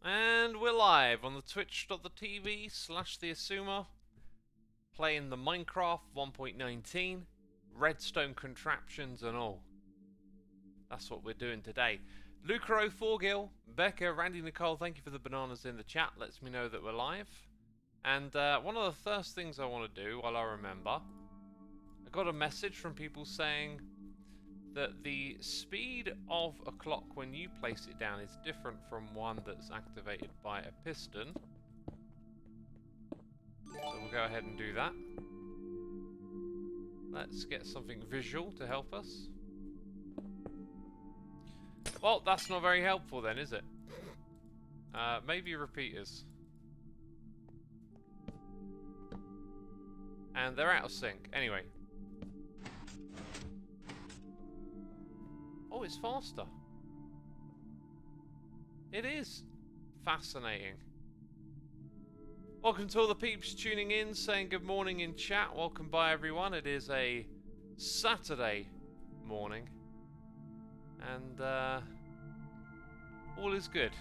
And we're live on the twitch.tv/the Xisuma, playing the Minecraft 1.19 Redstone contraptions and all. That's what we're doing today. Lucaro4Gil, Becca, Randy Nicole, thank you for the bananas in the chat. Lets me know that we're live. And one of the first things I want to do while I remember, I got a message from people saying that the speed of a clock when you place it down is different from one that's activated by a piston. So we'll go ahead and do that. Let's get something visual to help us. Well, that's not very helpful then, is it? Maybe repeaters. And they're out of sync. Anyway. Oh, it's faster. It is. Fascinating. Welcome to all the peeps tuning in, saying good morning in chat. Welcome by everyone. It is a Saturday morning. And all is good.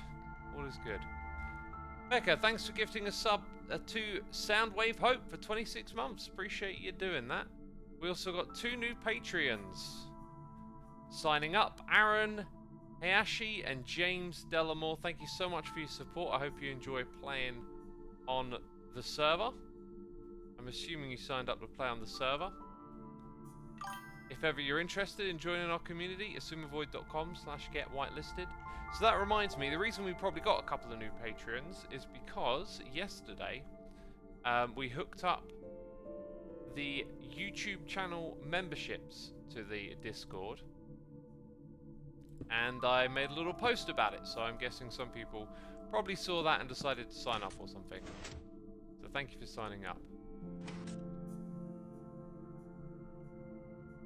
All is good. Becca, thanks for gifting a sub to Soundwave Hope for 26 months. Appreciate you doing that. We also got 2 new Patreons signing up. Aaron Hayashi and James Delamore, thank you so much for your support. I hope you enjoy playing on the server. I'm assuming you signed up to play on the server. If ever you're interested in joining our community, xisumavoid.com/get-whitelisted. So that reminds me, the reason we probably got a couple of new patrons is because yesterday we hooked up the YouTube channel memberships to the Discord. And I made a little post about it, so I'm guessing some people probably saw that and decided to sign up or something. So thank you for signing up.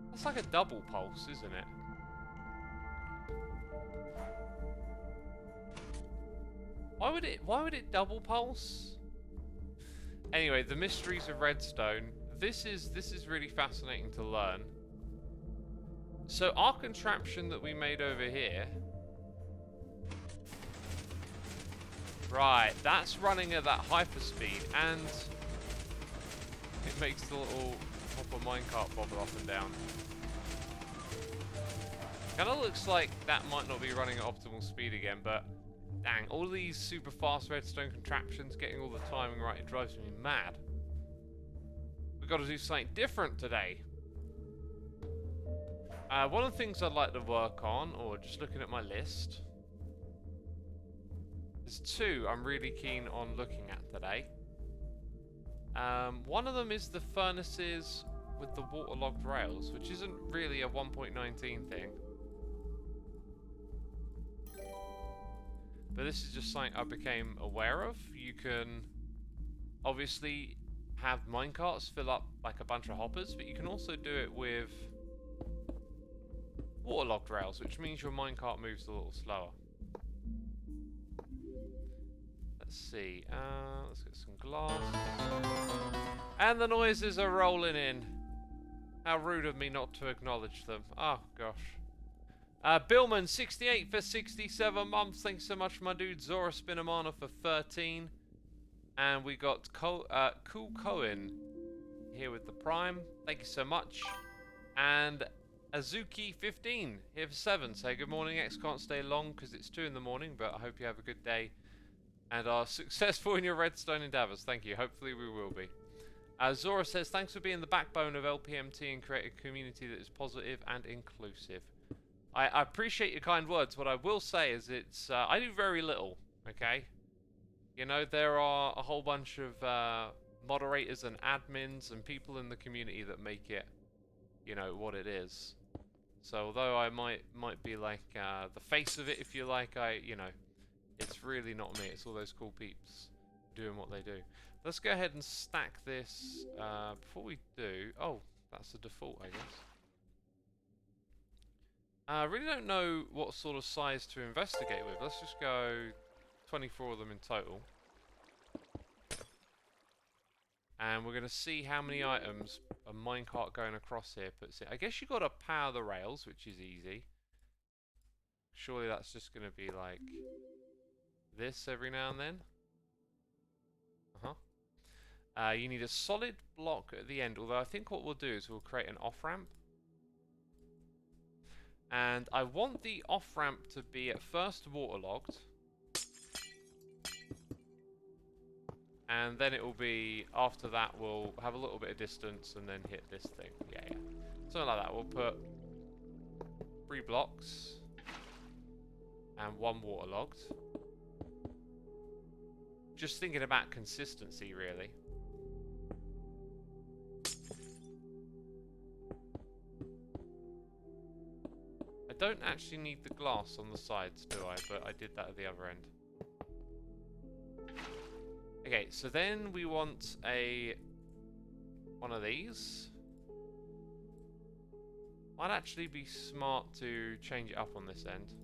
That's like a double pulse, isn't it? Why would it double pulse? Anyway, the mysteries of Redstone. This is really fascinating to learn. So our contraption that we made over here, right, that's running at that hyperspeed, and it makes the little hopper minecart bobble up and down. Kind of looks like that might not be running at optimal speed again, but dang, all these super fast redstone contraptions getting all the timing right, it drives me mad. We've got to do something different today. One of the things I'd like to work on, or just looking at my list, there's 2 I'm really keen on looking at today. One of them is the furnaces with the waterlogged rails, which isn't really a 1.19 thing. But this is just something I became aware of. You can obviously have minecarts fill up like a bunch of hoppers, but you can also do it with waterlogged rails, which means your minecart moves a little slower. Let's see. Let's get some glass. And the noises are rolling in. How rude of me not to acknowledge them. Oh, gosh. Billman, 68 for 67 months. Thanks so much, my dude. Zora Spinamana for 13. And we got Cool Cohen here with the Prime. Thank you so much. And Azuki15 here for 7. Say good morning. X can't stay long because it's 2 in the morning, but I hope you have a good day and are successful in your redstone endeavors. Thank you. Hopefully we will be. Zora says, thanks for being the backbone of LPMT and creating a community that is positive and inclusive. I appreciate your kind words. What I will say is I do very little, okay? You know, there are a whole bunch of moderators and admins and people in the community that make it, you know, what it is. So although I might be like the face of it, if you like, you know, it's really not me. It's all those cool peeps doing what they do. Let's go ahead and stack this. Before we do, oh, that's the default, I guess. I really don't know what sort of size to investigate with. Let's just go 24 of them in total. And we're going to see how many items a minecart going across here puts in. I guess you've got to power the rails, which is easy. Surely that's just going to be like this every now and then. You need a solid block at the end, although I think what we'll do is we'll create an off-ramp. And I want the off-ramp to be at first waterlogged. And then it will be, after that, we'll have a little bit of distance and then hit this thing. Yeah. Something like that. We'll put 3 blocks and 1 waterlogged. Just thinking about consistency, really. I don't actually need the glass on the sides, do I? But I did that at the other end. Okay, so then we want one of these. Might actually be smart to change it up on this end.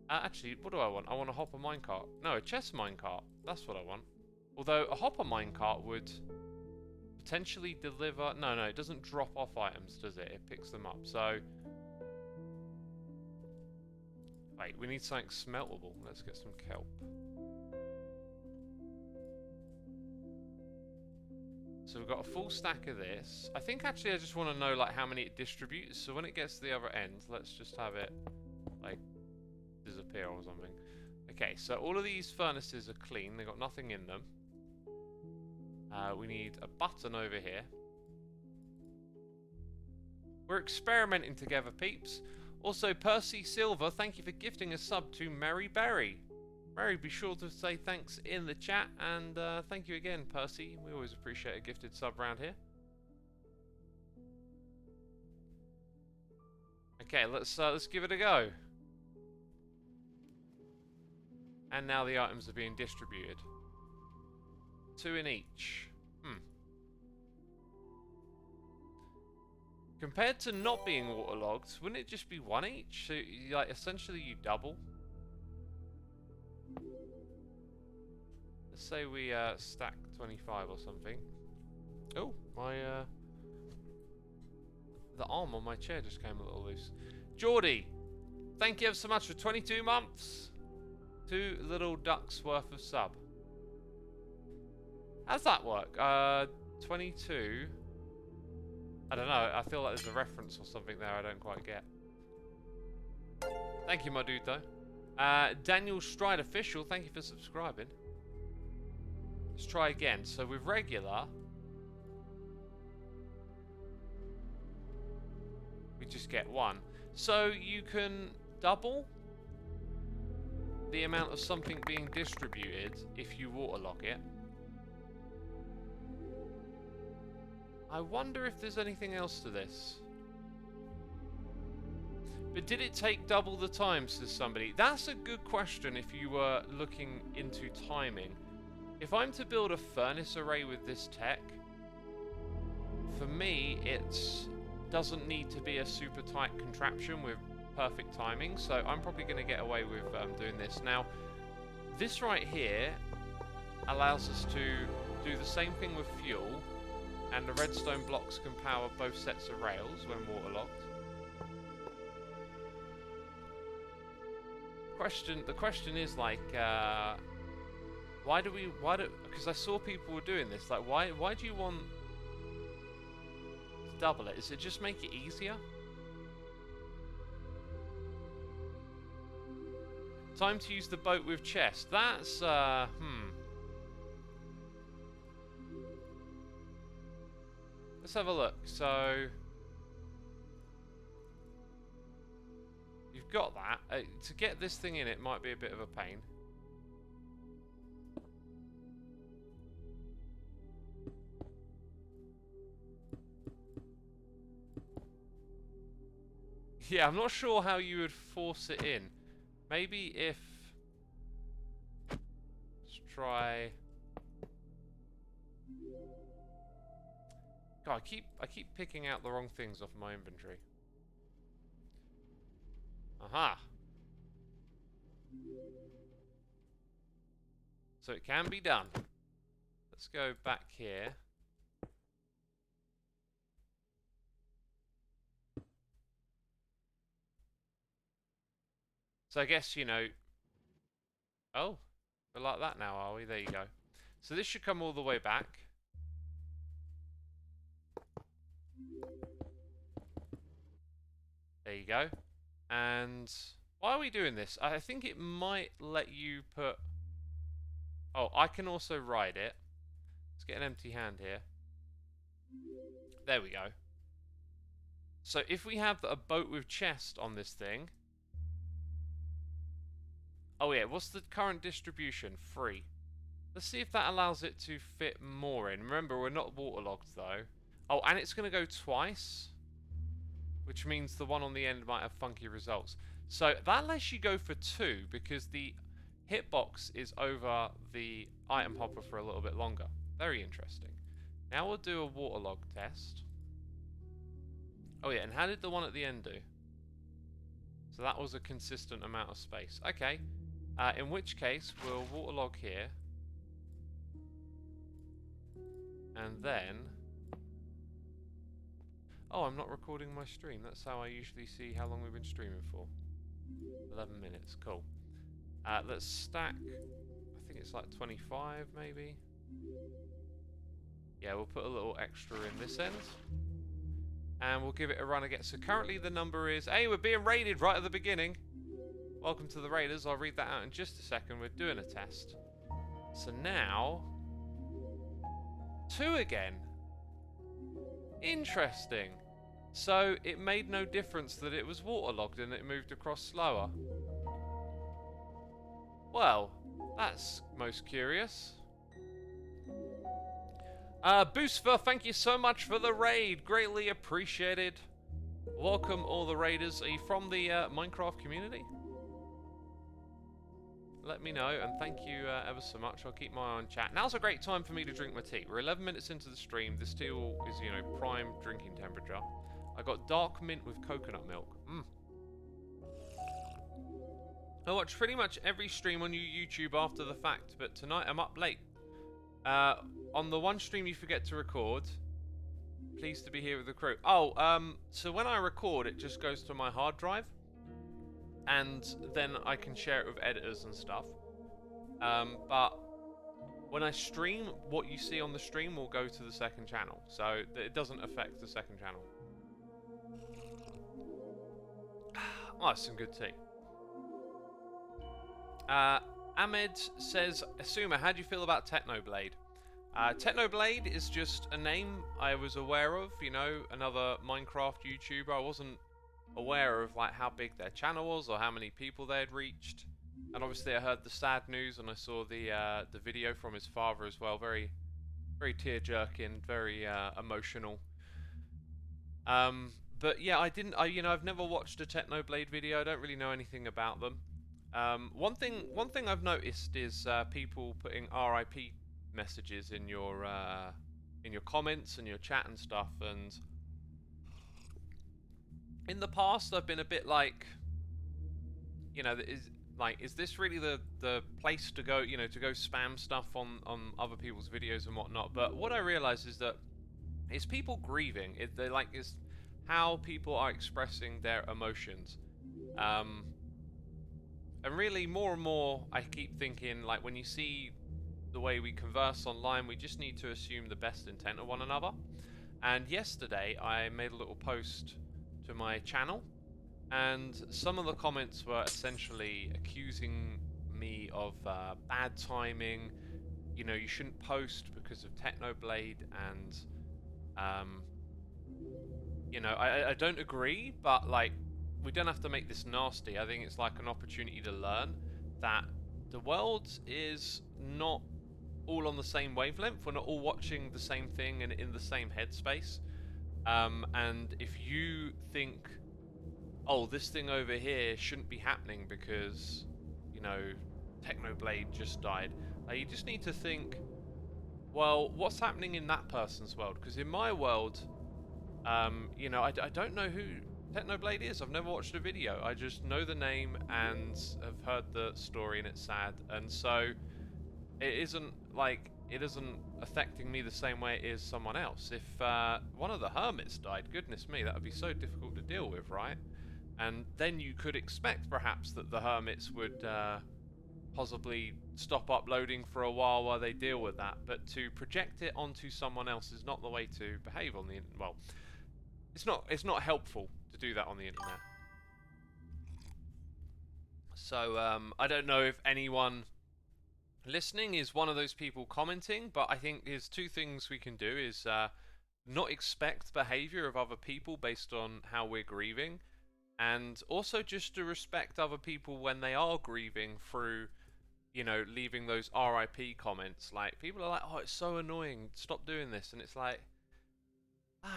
Actually, what do I want? I want a hopper minecart. No, a chest minecart. That's what I want. Although a hopper minecart would potentially deliver... No, it doesn't drop off items, does it? It picks them up. So... Wait, we need something smeltable. Let's get some kelp. So we've got a full stack of this. I think actually I just want to know like how many it distributes. So when it gets to the other end, let's just have it like disappear or something. Okay, so all of these furnaces are clean. They've got nothing in them. We need a button over here. We're experimenting together, peeps. Also, Percy Silver, thank you for gifting a sub to Mary Berry. Mary, be sure to say thanks in the chat, and thank you again, Percy. We always appreciate a gifted sub around here. Okay, let's give it a go. And now the items are being distributed. 2 in each. Compared to not being waterlogged, wouldn't it just be 1 each? So, like, essentially you double. Let's say we stack 25 or something. Oh, my the arm on my chair just came a little loose. Geordie, thank you ever so much for 22 months. 2 little ducks worth of sub. How's that work? 22. I don't know, I feel like there's a reference or something there I don't quite get. Thank you, my dude, though. Daniel Stride Official, thank you for subscribing. Let's try again. So with regular, we just get 1. So you can double the amount of something being distributed if you waterlog it. I wonder if there's anything else to this. But did it take double the time, says somebody? That's a good question if you were looking into timing. If I'm to build a furnace array with this tech, for me, it doesn't need to be a super tight contraption with perfect timing, so I'm probably going to get away with doing this. Now, this right here allows us to do the same thing with fuel, and the redstone blocks can power both sets of rails when waterlogged. The question is like, because I saw people were doing this, like why do you want to double it? Does it just make it easier? Time to use the boat with chest. That's Let's have a look. So you've got that. To get this thing in, it might be a bit of a pain. Yeah, I'm not sure how you would force it in. Maybe if... Let's try... God, I keep picking out the wrong things off my inventory. Aha! So it can be done. Let's go back here. So I guess, you know... Oh, we're like that now, are we? There you go. So this should come all the way back. There you go. And why are we doing this? I think it might let you put... Oh, I can also ride it. Let's get an empty hand here. There we go. So if we have a boat with chest on this thing... Oh yeah, what's the current distribution? 3. Let's see if that allows it to fit more in. Remember, we're not waterlogged though. Oh, and it's going to go twice. Which means the one on the end might have funky results. So that lets you go for 2 because the hitbox is over the item hopper for a little bit longer. Very interesting. Now we'll do a waterlog test. Oh yeah, and how did the one at the end do? So that was a consistent amount of space. Okay, in which case we'll waterlog here. And then... Oh, I'm not recording my stream. That's how I usually see how long we've been streaming for. 11 minutes, cool. Let's stack, I think it's like 25 maybe. Yeah, we'll put a little extra in this end. And we'll give it a run again. So currently the number is... Hey, we're being raided right at the beginning. Welcome to the raiders. I'll read that out in just a second. We're doing a test. So now... 2 again. Interesting. So it made no difference that it was waterlogged and it moved across slower. Well, that's most curious. Boostfer, thank you so much for the raid. Greatly appreciated. Welcome all the raiders. Are you from the Minecraft community? Let me know, and thank you ever so much. I'll keep my eye on chat. Now's a great time for me to drink my tea. We're 11 minutes into the stream. This tea is, you know, prime drinking temperature. I got dark mint with coconut milk. I watch pretty much every stream on your YouTube after the fact, but tonight I'm up late. On the one stream you forget to record, pleased to be here with the crew. Oh, so when I record, it just goes to my hard drive. And then I can share it with editors and stuff. But when I stream, what you see on the stream will go to the second channel. So it doesn't affect the second channel. Oh, that's some good tea. Ahmed says, Xisuma, how do you feel about Technoblade? Technoblade is just a name I was aware of, you know, another Minecraft YouTuber. I wasn't aware of like how big their channel was or how many people they had reached, and obviously I heard the sad news and I saw the video from his father as well. Very tear-jerking, very emotional. But yeah, I've never watched a Technoblade video. I don't really know anything about them. One thing I've noticed is people putting RIP messages in your comments and your chat and stuff, and in the past, I've been a bit like, you know, is this really the place to go, you know, to go spam stuff on other people's videos and whatnot? But what I realize is that it's people grieving. It's how people are expressing their emotions. And really, more and more, I keep thinking, like, when you see the way we converse online, we just need to assume the best intent of one another. And yesterday, I made a little post to my channel, and some of the comments were essentially accusing me of bad timing. You know, you shouldn't post because of Technoblade, and you know, I don't agree, but like, we don't have to make this nasty. I think it's like an opportunity to learn that the world is not all on the same wavelength. We're not all watching the same thing and in the same headspace. And if you think, oh, this thing over here shouldn't be happening because, you know, Technoblade just died, you just need to think, well, what's happening in that person's world? Because in my world, you know, I don't know who Technoblade is. I've never watched a video. I just know the name and have heard the story, and it's sad. And so it isn't affecting me the same way it is someone else. If one of the hermits died, goodness me, that would be so difficult to deal with, right? And then you could expect perhaps that the hermits would possibly stop uploading for a while they deal with that. But to project it onto someone else is not the way to behave on the internet. Well, it's not helpful to do that on the internet. So I don't know if anyone listening is one of those people commenting, but I think there's two things we can do is not expect behavior of other people based on how we're grieving, and also just to respect other people when they are grieving through, you know, leaving those RIP comments. Like, people are like, oh, it's so annoying, stop doing this, and it's like,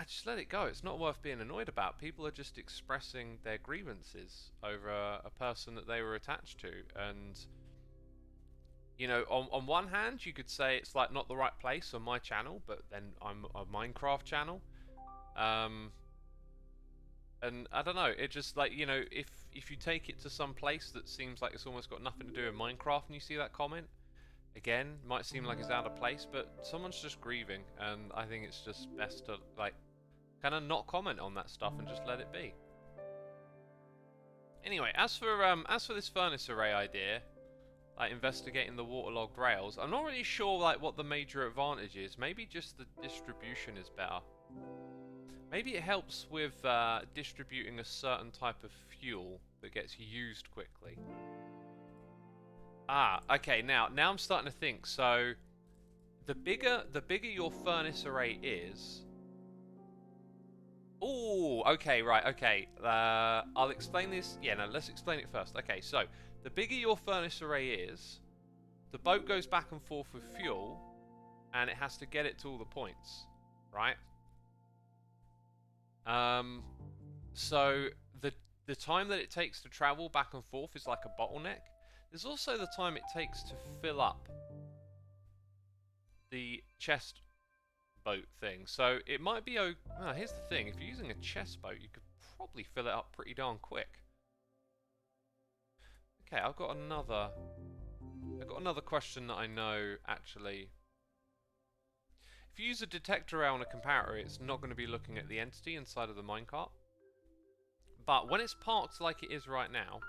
just let it go. It's not worth being annoyed about. People are just expressing their grievances over a person that they were attached to. And, you know, on one hand, you could say it's like not the right place on my channel, but then I'm a Minecraft channel. And I don't know, it just, like, you know, if you take it to some place that seems like it's almost got nothing to do with Minecraft and you see that comment, again, might seem like it's out of place, but someone's just grieving, and I think it's just best to, like, kind of not comment on that stuff and just let it be. Anyway, as for this furnace array idea, like investigating the waterlogged rails, I'm not really sure like what the major advantage is. Maybe just the distribution is better. Maybe it helps with distributing a certain type of fuel that gets used quickly. Okay, now I'm starting to think. So the bigger your furnace array is. Oh, okay, right, okay. I'll explain this. Yeah, no, let's explain it first. Okay, so the bigger your furnace array is, the boat goes back and forth with fuel, and it has to get it to all the points, right? So the time that it takes to travel back and forth is like a bottleneck. There's also the time it takes to fill up the chest boat thing. So it might be here's the thing, if you're using a chest boat, you could probably fill it up pretty darn quick. Okay, I've got another question that I know actually. If you use a detector rail on a comparator, it's not going to be looking at the entity inside of the minecart. But when it's parked like it is right now,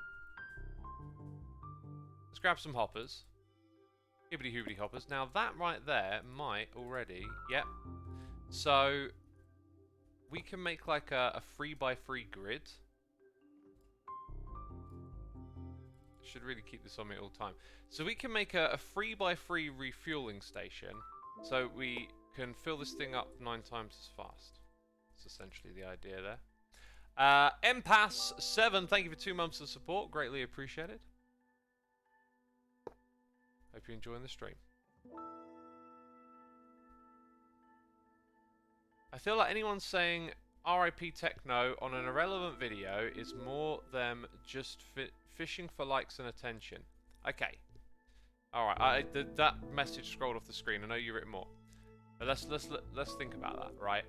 let's grab some hoppers. Hibbity hoobity hoppers. Now that right there might already, yep. So we can make like a 3x3 grid. Should really keep this on me all the time. So we can make a 3x3 refueling station. So we can fill this thing up 9 times as fast. That's essentially the idea there. Empass7, thank you for 2 months of support. Greatly appreciated. Hope you're enjoying the stream. I feel like anyone saying RIP Techno on an irrelevant video is more them just fishing for likes and attention. Okay. Alright, that message scrolled off the screen. I know you written more. But let's think about that, right?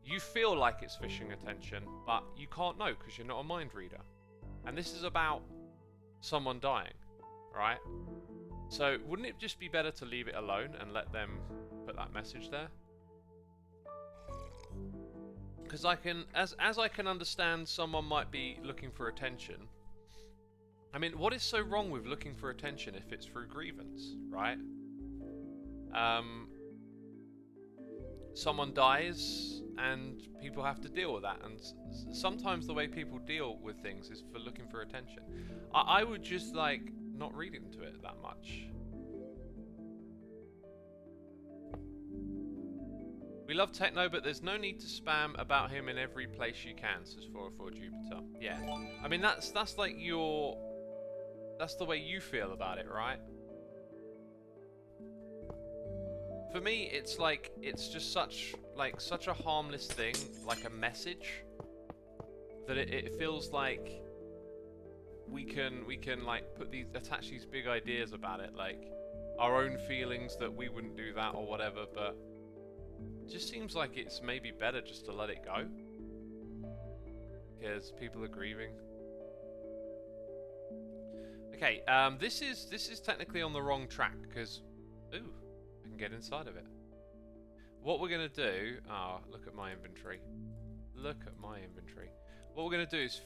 You feel like it's fishing attention, but you can't know because you're not a mind reader. And this is about someone dying, right? So wouldn't it just be better to leave it alone and let them put that message there? Because I can, as I can understand, someone might be looking for attention. I mean, what is so wrong with looking for attention if it's through grievance, right? Someone dies and people have to deal with that, and sometimes the way people deal with things is for looking for attention. I would just like not read into it that much. We love Techno, but there's no need to spam about him in every place you can, says 404 Jupiter. Yeah. I mean, that's like that's the way you feel about it, right? For me, it's like, it's just such a harmless thing, like a message, that it feels like we can like attach these big ideas about it, like our own feelings that we wouldn't do that or whatever, but it just seems like it's maybe better just to let it go, because people are grieving. Okay, this is technically on the wrong track, because ooh, I can get inside of it. What we're gonna do, look at my inventory. Look at my inventory. What we're gonna do is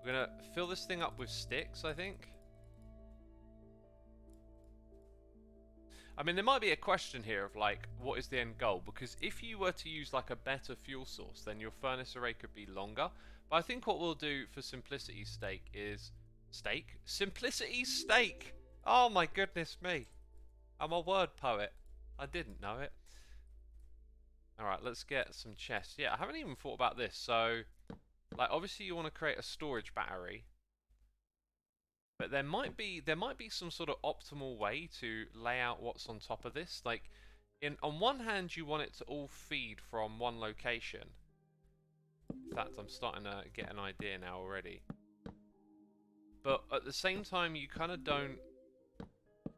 We're gonna fill this thing up with sticks, I think. I mean, there might be a question here of like, what is the end goal? Because if you were to use like a better fuel source, then your furnace array could be longer. But I think what we'll do for simplicity's sake is... Simplicity's sake! Oh my goodness me. I'm a word poet. I didn't know it. Alright, let's get some chests. Yeah, I haven't even thought about this. So, like, obviously you want to create a storage battery. But there might be some sort of optimal way to lay out what's on top of this. Like, on one hand, you want it to all feed from one location. In fact, I'm starting to get an idea now already. But at the same time, you kind of don't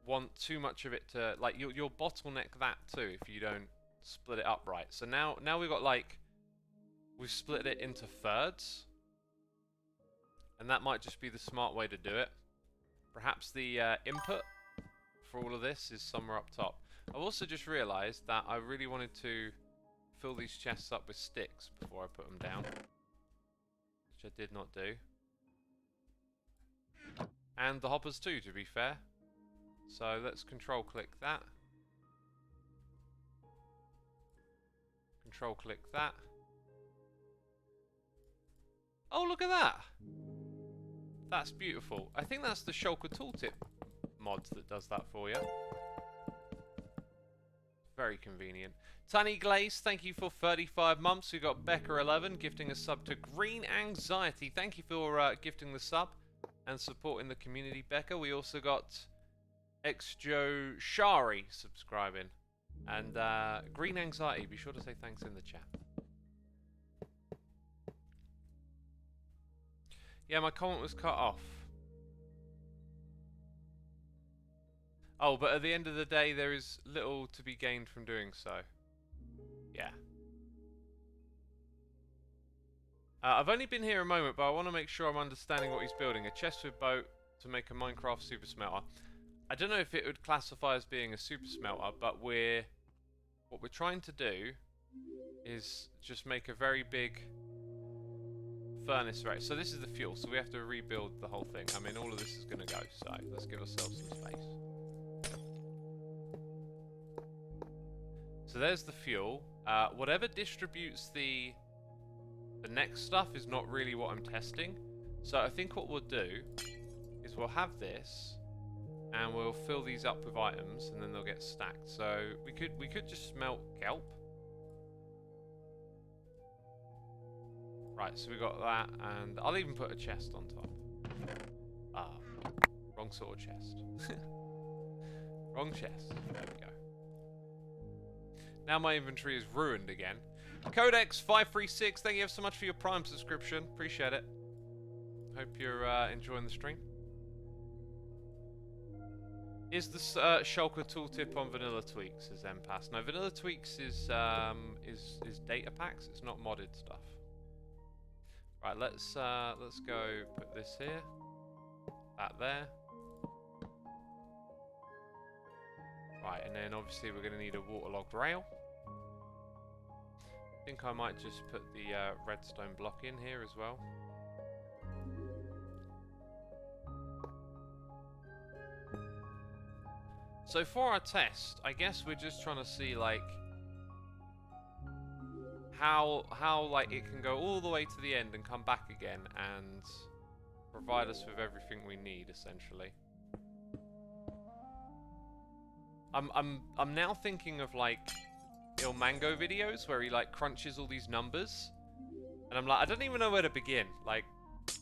want too much of it to... Like, you'll bottleneck that too if you don't split it up right. So now we've got, like... We've split it into thirds. And that might just be the smart way to do it. Perhaps the input for all of this is somewhere up top. I've also just realised that I really wanted to fill these chests up with sticks before I put them down. Which I did not do. And the hoppers too, to be fair. So let's control click that. Control click that. Oh, look at that! That's beautiful. I think that's the Shulker Tooltip mod that does that for you. Very convenient. Tiny Glaze, thank you for 35 months. We've got Becca11 gifting a sub to Green Anxiety. Thank you for gifting the sub and supporting the community, Becca. We also got Xjo Shari subscribing. And Green Anxiety, be sure to say thanks in the chat. Yeah, my comment was cut off. Oh, but at the end of the day, there is little to be gained from doing so. Yeah. I've only been here a moment, but I want to make sure I'm understanding what he's building. A chest with boat to make a Minecraft super smelter. I don't know if it would classify as being a super smelter, but what we're trying to do is just make a very big furnace array. So this is the fuel, so we have to rebuild the whole thing. I mean, all of this is going to go, so let's give ourselves some space. So there's the fuel. Whatever distributes the next stuff is not really what I'm testing. So I think what we'll do is we'll have this, and we'll fill these up with items, and then they'll get stacked. So we could just smelt kelp. Right, so we got that, and I'll even put a chest on top. Ah, wrong sort of chest. Wrong chest. There we go. Now my inventory is ruined again. Codex536, thank you so much for your Prime subscription. Appreciate it. Hope you're enjoying the stream. Is the Shulker Tooltip on Vanilla Tweaks? Says Empass. No, Vanilla Tweaks is data packs. It's not modded stuff. Right, let's go put this here, that there. Right, and then obviously we're going to need a waterlogged rail. I think I might just put the redstone block in here as well. So for our test, I guess we're just trying to see like how like it can go all the way to the end and come back again and provide us with everything we need, essentially. I'm now thinking of like Ilmango videos where he like crunches all these numbers, and I'm like, I don't even know where to begin. Like,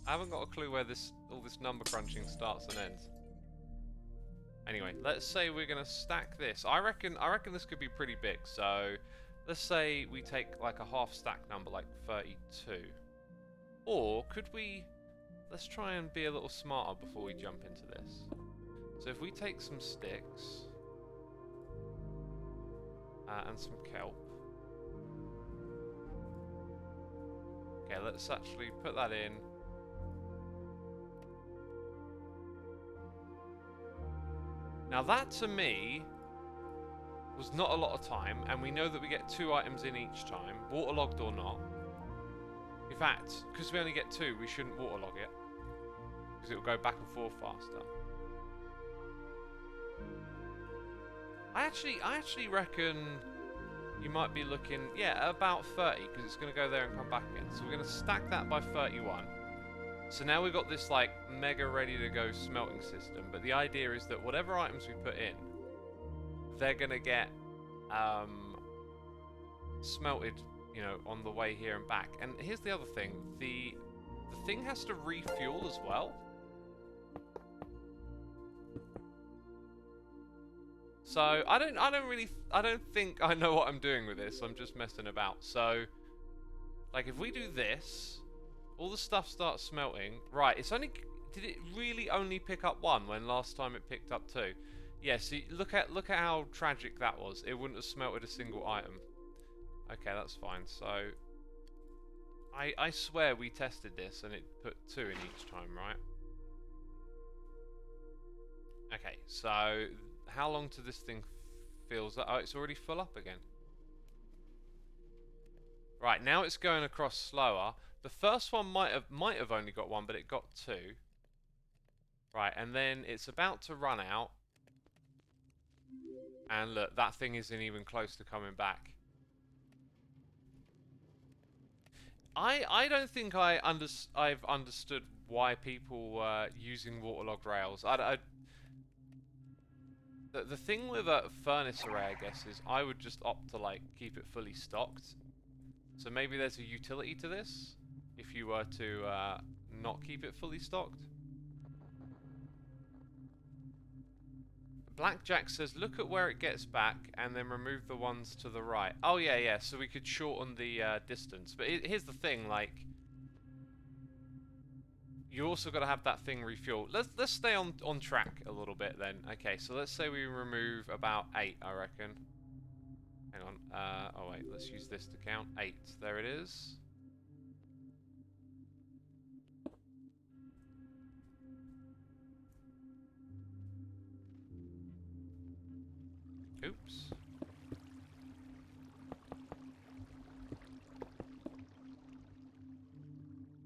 I haven't got a clue where all this number crunching starts and ends. Anyway, let's say we're gonna stack this. I reckon this could be pretty big. So let's say we take like a half stack number, like 32. Or could we... Let's try and be a little smarter before we jump into this. So if we take some sticks... and some kelp. Okay, let's actually put that in. Now that, to me, was not a lot of time, and we know that we get 2 items in each time, waterlogged or not. In fact, because we only get 2, we shouldn't waterlog it. Because it will go back and forth faster. I actually reckon you might be looking, yeah, about 30, because it's going to go there and come back again. So we're going to stack that by 31. So now we've got this, like, mega ready-to-go smelting system. But the idea is that whatever items we put in, they're going to get smelted, you know, on the way here and back. And here's the other thing. The thing has to refuel as well. So I don't think I know what I'm doing with this. I'm just messing about. So, like, if we do this, all the stuff starts smelting. Right, it's only... Did it really only pick up 1 when last time it picked up 2? Yeah, see, look at how tragic that was. It wouldn't have smelted a single item. Okay, that's fine. So, I swear we tested this and it put 2 in each time, right? Okay, so how long till this thing fills up? Oh, it's already full up again. Right, now it's going across slower. The first one might have only got 1, but it got 2. Right, and then it's about to run out. And look, that thing isn't even close to coming back. I don't think I've understood why people were using waterlogged rails. The thing with a furnace array, I guess, is I would just opt to, like, keep it fully stocked. So maybe there's a utility to this if you were to not keep it fully stocked. Blackjack says, look at where it gets back and then remove the ones to the right. Oh, yeah, yeah, so we could shorten the distance. But here's the thing, like, you also got to have that thing refuel. Let's stay on track a little bit then. Okay, so let's say we remove about 8, I reckon. Hang on. Oh, wait, let's use this to count. 8. There it is. Oops.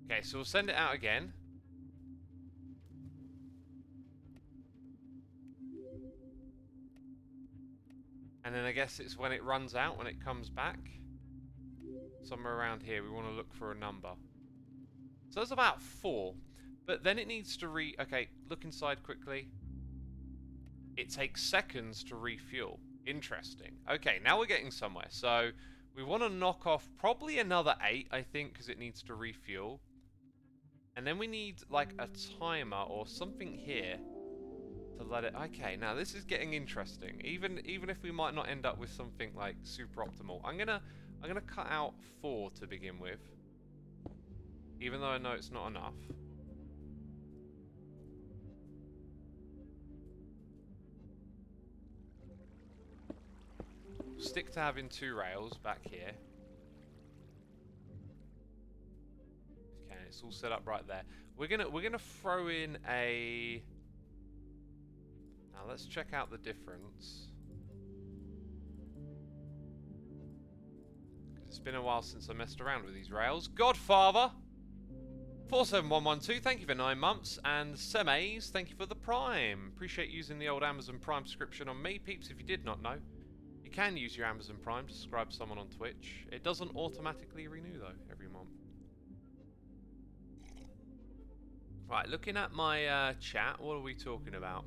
Okay, so we'll send it out again. And then I guess it's when it runs out, when it comes back. Somewhere around here, we want to look for a number. So that's about 4. But then it needs to okay, look inside quickly. It takes seconds to refuel. Interesting. Okay, now we're getting somewhere. So we want to knock off probably another 8, I think, because it needs to refuel. And then we need, like, a timer or something here to let it... Okay, now this is getting interesting. Even if we might not end up with something, like, super optimal. I'm gonna cut out 4 to begin with. Even though I know it's not enough. Stick to having 2 rails back here. Okay, it's all set up right there. We're gonna throw in a... Now let's check out the difference. It's been a while since I messed around with these rails. Godfather 47112, thank you for 9 months, and Semes, thank you for the Prime. Appreciate using the old Amazon Prime subscription on me, peeps. If you did not know, you can use your Amazon Prime to subscribe to someone on Twitch. It doesn't automatically renew, though, every month. Right, looking at my chat, what are we talking about?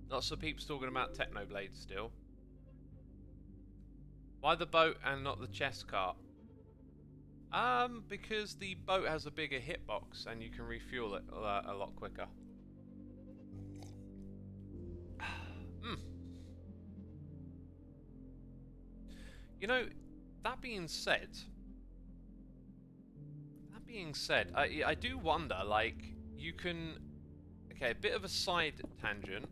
Lots of peeps talking about Technoblade still. Why the boat and not the chest cart? Because the boat has a bigger hitbox and you can refuel it a lot quicker. You know, that being said, I do wonder, like, you can... Okay, a bit of a side tangent.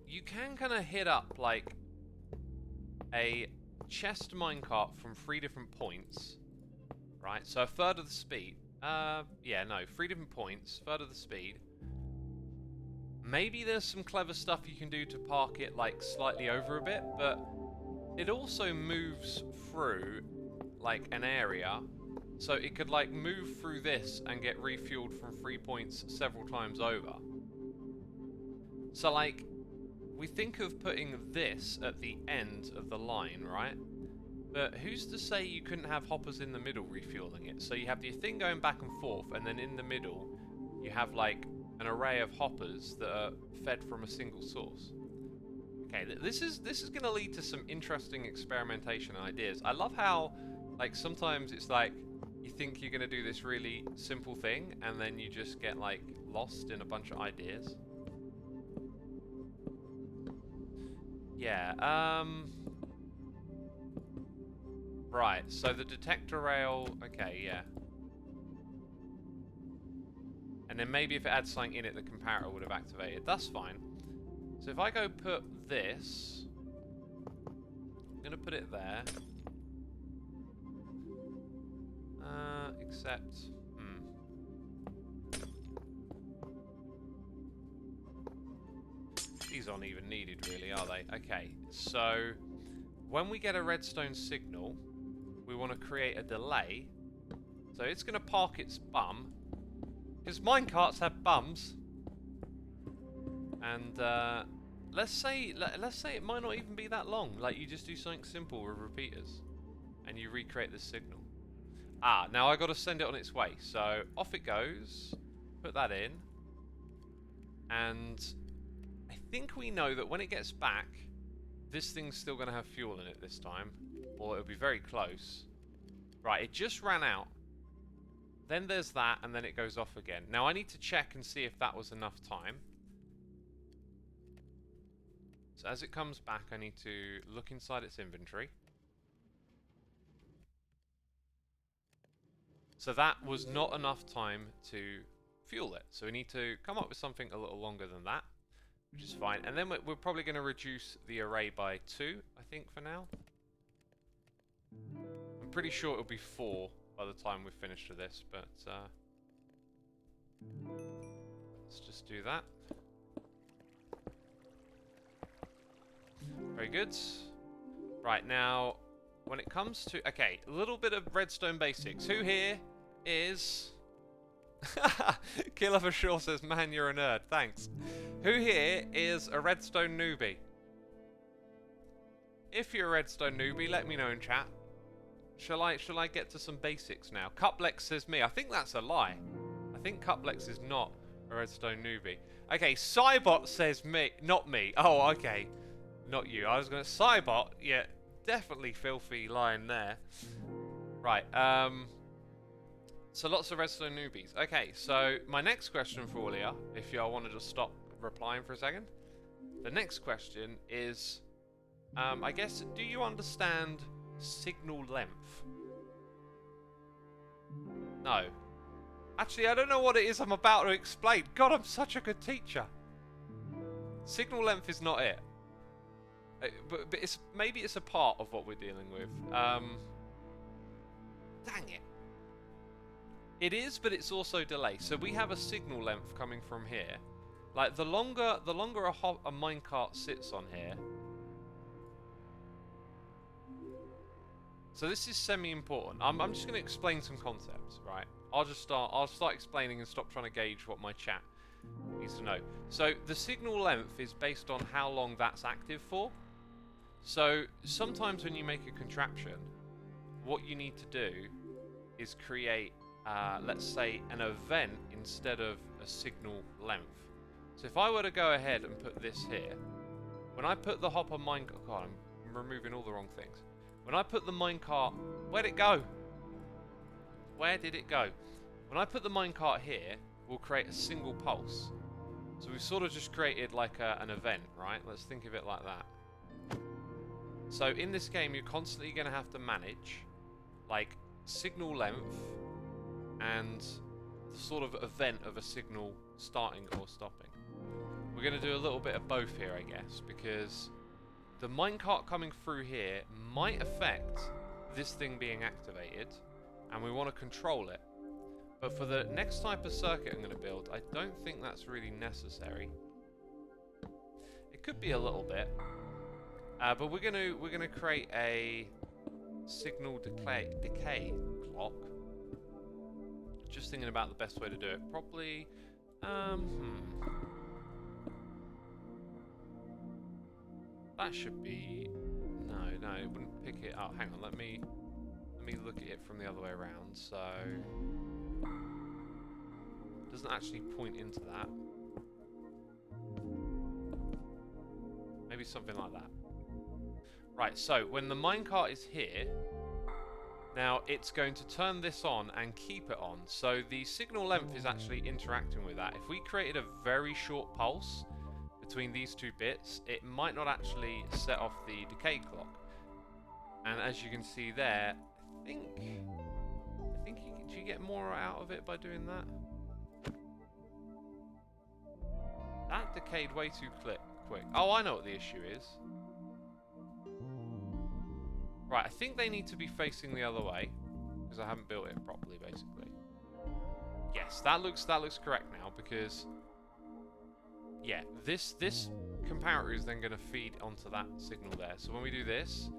You can kind of hit up, like, a chest minecart from 3 different points, right? So a third of the speed. Yeah, no, 3 different points, third of the speed. Maybe there's some clever stuff you can do to park it, like, slightly over a bit, but it also moves through like an area so it could like move through this and get refueled from 3 points several times over. So like, we think of putting this at the end of the line, right? But who's to say you couldn't have hoppers in the middle refueling it? So you have your thing going back and forth, and then in the middle you have like an array of hoppers that are fed from a single source. Okay, this is going to lead to some interesting experimentation and ideas. I love how like sometimes it's like you think you're going to do this really simple thing, and then you just get like lost in a bunch of ideas. Yeah, right, so the detector rail, okay, yeah. And then maybe if it had something in it, the comparator would have activated. That's fine. So if I go put this, I'm going to put it there. Except, these aren't even needed really, are they? Okay, so when we get a redstone signal, we want to create a delay. So it's going to park its bum, because minecarts have bums. And let's say it might not even be that long. Like you just do something simple with repeaters, and you recreate the signal. Ah, now I got to send it on its way. So off it goes. Put that in, and I think we know that when it gets back, this thing's still going to have fuel in it this time, or it'll be very close. Right, it just ran out. Then there's that, and then it goes off again. Now I need to check and see if that was enough time. So as it comes back, I need to look inside its inventory. So that was not enough time to fuel it. So we need to come up with something a little longer than that, which is fine. And then we're probably going to reduce the array by 2, I think, for now. I'm pretty sure it'll be 4 by the time we've finished with this, but let's just do that. Very good. Right, now, when it comes to... Okay, a little bit of Redstone Basics. Who here is... Killer for sure says, man, you're a nerd. Thanks. Who here is a Redstone newbie? If you're a Redstone newbie, let me know in chat. Shall I get to some basics now? Cuplex says me. I think that's a lie. I think Cuplex is not a Redstone newbie. Okay, Cybot says me. Not me. Oh, okay. Not you. I was going to... Cybot, yeah. Definitely filthy line there. Right, so lots of Redstone newbies. Okay, so my next question for all of you, if y'all wanted to stop replying for a second. The next question is, I guess, do you understand signal length? No. Actually, I don't know what it is I'm about to explain. God, I'm such a good teacher. Signal length is not it. But it's, maybe it's a part of what we're dealing with. Dang it. It is, but it's also delay. So we have a signal length coming from here. Like the longer a minecart sits on here. So this is semi-important. I'm just going to explain some concepts, right? I'll start explaining and stop trying to gauge what my chat needs to know. So the signal length is based on how long that's active for. So sometimes when you make a contraption, what you need to do is create, let's say, an event instead of a signal length. So if I were to go ahead and put this here, when I put the hopper minecart, God, I'm removing all the wrong things. When I put the minecart, where'd it go? Where did it go? When I put the minecart here, we'll create a single pulse. So we've sort of just created like an event, right? Let's think of it like that. So in this game, you're constantly going to have to manage like signal length and the sort of event of a signal starting or stopping. We're going to do a little bit of both here, I guess, because the minecart coming through here might affect this thing being activated, and we want to control it. But for the next type of circuit I'm going to build, I don't think that's really necessary. It could be a little bit, but we're going to create a signal decay clock. Just thinking about the best way to do it. Probably, that should be... No, it wouldn't pick it up. Hang on, let me look at it from the other way around. So, it doesn't actually point into that. Maybe something like that. Right, so when the minecart is here, now it's going to turn this on and keep it on. So the signal length is actually interacting with that. If we created a very short pulse between these two bits, it might not actually set off the decay clock. And as you can see there, I think do you get more out of it by doing that? That decayed way too quick. Oh, I know what the issue is. Right, I think they need to be facing the other way, because I haven't built it properly, basically. Yes, that looks correct now, because yeah, this comparator is then going to feed onto that signal there. So when we do this,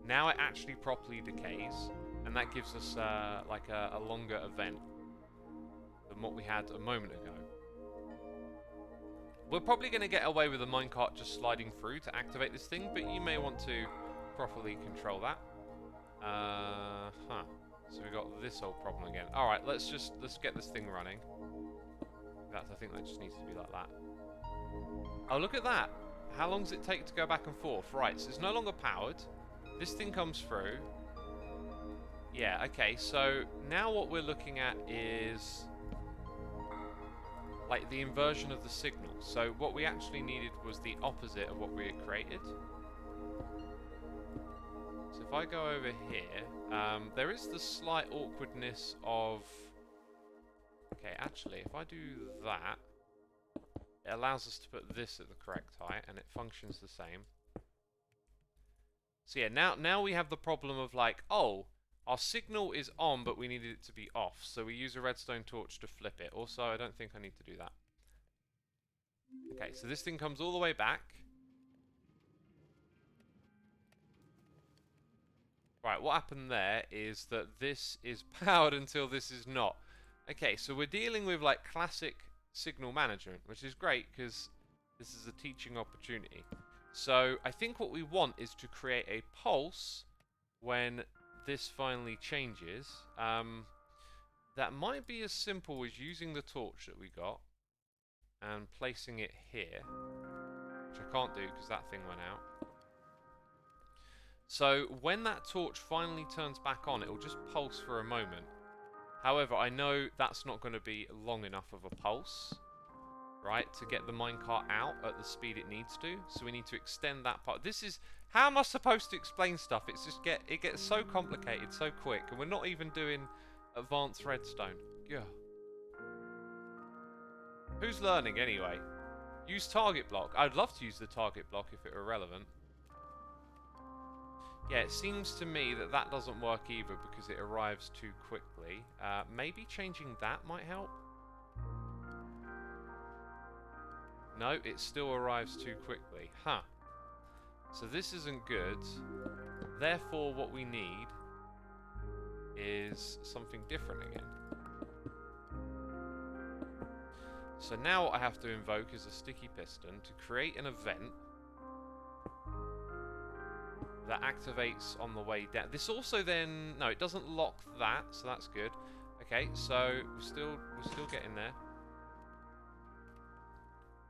now it actually properly decays, and that gives us like a longer event than what we had a moment ago. We're probably going to get away with the minecart just sliding through to activate this thing, but you may want to properly control that. So we got this whole problem again. All right, let's get this thing running. I think that just needs to be like that. Oh, look at that! How long does it take to go back and forth? Right, so it's no longer powered. This thing comes through. Yeah, okay. So now what we're looking at is like the inversion of the signal. So what we actually needed was the opposite of what we had created. So if I go over here, there is the slight awkwardness of... Okay, actually, if I do that, it allows us to put this at the correct height, and it functions the same. So yeah, now we have the problem of like, oh, our signal is on, but we needed it to be off. So we use a redstone torch to flip it. Also, I don't think I need to do that. Okay, so this thing comes all the way back. Right, what happened there is that this is powered until this is not. Okay, so we're dealing with like classic signal management, which is great because this is a teaching opportunity. So I think what we want is to create a pulse when this finally changes. That might be as simple as using the torch that we got and placing it here, which I can't do because that thing went out. So when that torch finally turns back on, it will just pulse for a moment. However, I know that's not going to be long enough of a pulse, right, to get the minecart out at the speed it needs to. So we need to extend that part. This is... How am I supposed to explain stuff? It's just it gets so complicated so quick, and we're not even doing advanced redstone. Yeah. Who's learning anyway? Use target block. I'd love to use the target block if it were relevant. Yeah, it seems to me that that doesn't work either because it arrives too quickly. Maybe changing that might help? No, it still arrives too quickly. Huh. So this isn't good. Therefore, what we need is something different again. So now what I have to invoke is a sticky piston to create an event that activates on the way down. This also then... No, it doesn't lock that, so that's good. Okay, so we're still getting there.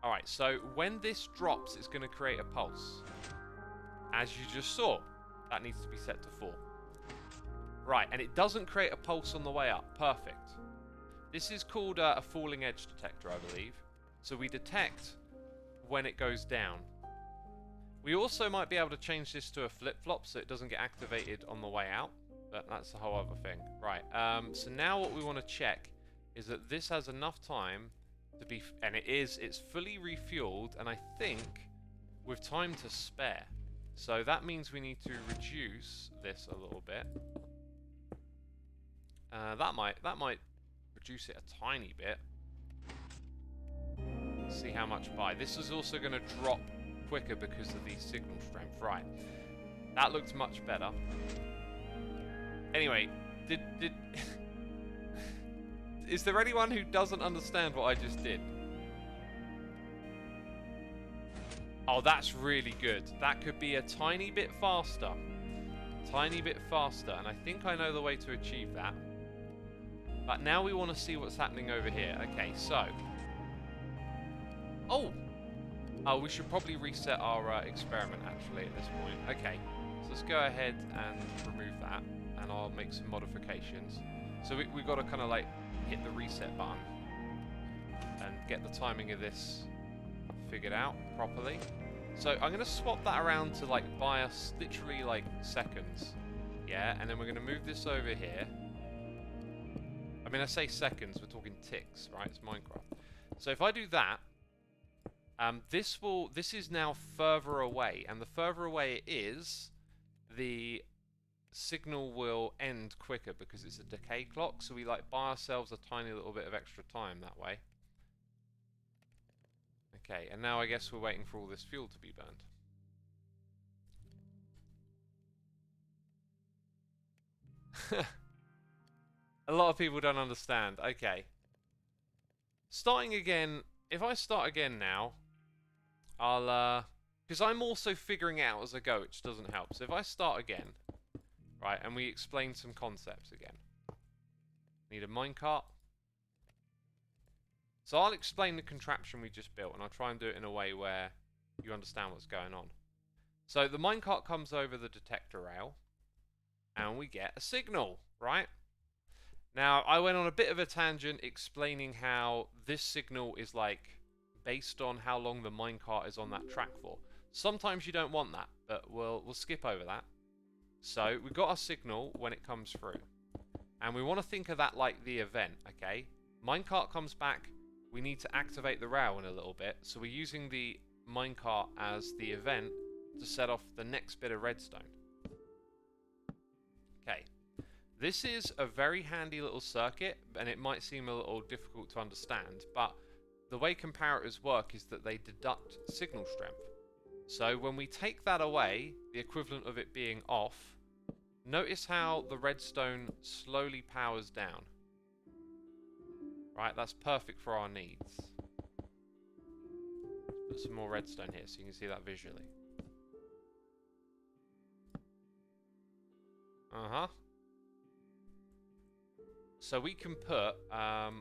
Alright, so when this drops, it's going to create a pulse. As you just saw, that needs to be set to 4. Right, and it doesn't create a pulse on the way up. Perfect. This is called a falling edge detector, I believe. So we detect when it goes down. We also might be able to change this to a flip-flop so it doesn't get activated on the way out. But that's a whole other thing. Right, so now what we want to check is that this has enough time to be... And it's fully refueled, and I think with time to spare. So that means we need to reduce this a little bit. That might reduce it a tiny bit. Let's see how much by. This is also going to drop quicker because of the signal strength. Right. That looked much better. Anyway, did is there anyone who doesn't understand what I just did? Oh, that's really good. That could be a tiny bit faster. Tiny bit faster, and I think I know the way to achieve that. But now we want to see what's happening over here. Okay, so... Oh! Oh, we should probably reset our experiment, actually, at this point. Okay, so let's go ahead and remove that, and I'll make some modifications. So we've got to kind of, like, hit the reset button and get the timing of this figured out properly. So I'm going to swap that around to, like, buy us literally, like, seconds. Yeah, and then we're going to move this over here. I mean, I say seconds, we're talking ticks, right? It's Minecraft. So if I do that, this is now further away, and the further away it is, the signal will end quicker because it's a decay clock, so we like buy ourselves a tiny little bit of extra time that way. Okay, and now I guess we're waiting for all this fuel to be burned. A lot of people don't understand. Okay. Starting again, if I start again now, I'll, because I'm also figuring it out as I go, which doesn't help. So if I start again, right, and we explain some concepts again. Need a minecart. So I'll explain the contraption we just built, and I'll try and do it in a way where you understand what's going on. So the minecart comes over the detector rail, and we get a signal, right? Now, I went on a bit of a tangent explaining how this signal is like based on how long the minecart is on that track for. Sometimes you don't want that, but we'll skip over that. So we've got our signal when it comes through, and we want to think of that like the event. Okay, minecart comes back. We need to activate the rail in a little bit, so we're using the minecart as the event to set off the next bit of redstone. Okay. This is a very handy little circuit, and it might seem a little difficult to understand, but the way comparators work is that they deduct signal strength. So when we take that away, the equivalent of it being off, notice how the redstone slowly powers down. Right, that's perfect for our needs. Put some more redstone here so you can see that visually. Uh-huh. So we can put,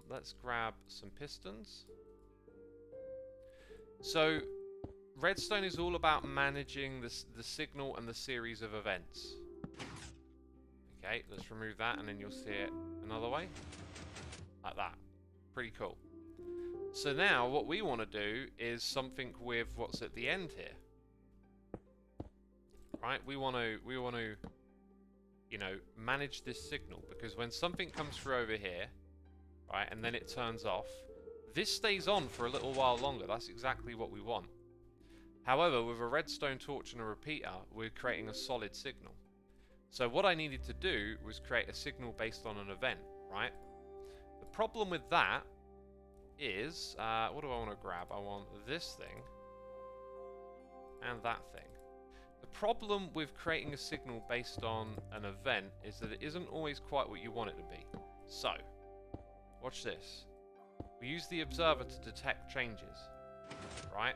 let's grab some pistons. So redstone is all about managing the signal and the series of events. Okay, let's remove that and then you'll see it another way. Like that. Pretty cool. So now what we want to do is something with what's at the end here. Right, we want to you know, manage this signal, because when something comes through over here, right, and then it turns off, this stays on for a little while longer. That's exactly what we want. However, with a redstone torch and a repeater, we're creating a solid signal. So what I needed to do was create a signal based on an event, right? The problem with that is, what do I want to grab? I want this thing and that thing. The problem with creating a signal based on an event is that it isn't always quite what you want it to be. So, watch this. We use the observer to detect changes, right?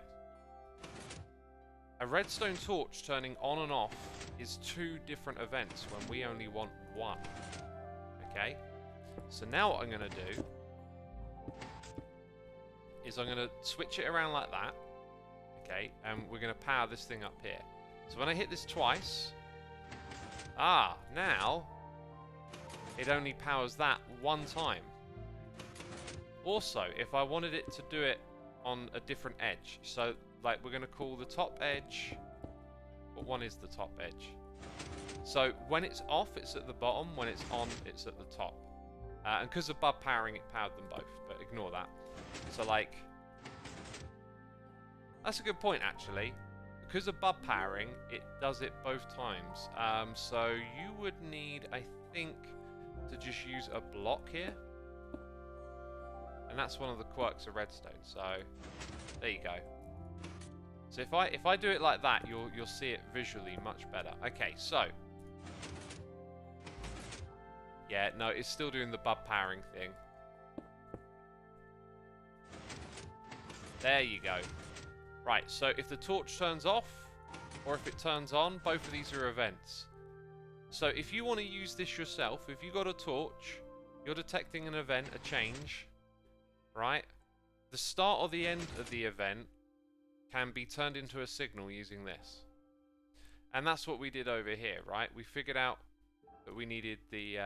A redstone torch turning on and off is two different events when we only want one. Okay? So now what I'm going to do is I'm going to switch it around like that. Okay? And we're going to power this thing up here. So when I hit this twice, now it only powers that one time. Also, if I wanted it to do it on a different edge, so like we're going to call the top edge, what one is the top edge? So when it's off, it's at the bottom. When it's on, it's at the top. And because of bub powering, it powered them both, but ignore that. So like, that's a good point actually. Because of bub powering, it does it both times. So you would need, I think, to just use a block here. And that's one of the quirks of redstone. So there you go. So if I do it like that, you'll see it visually much better. Okay, so Yeah, no, it's still doing the bub powering thing. There you go. Right, so if the torch turns off, or if it turns on, both of these are events. So if you want to use this yourself, if you got a torch, you're detecting an event, a change, right? The start or the end of the event can be turned into a signal using this. And that's what we did over here, right? We figured out that we needed the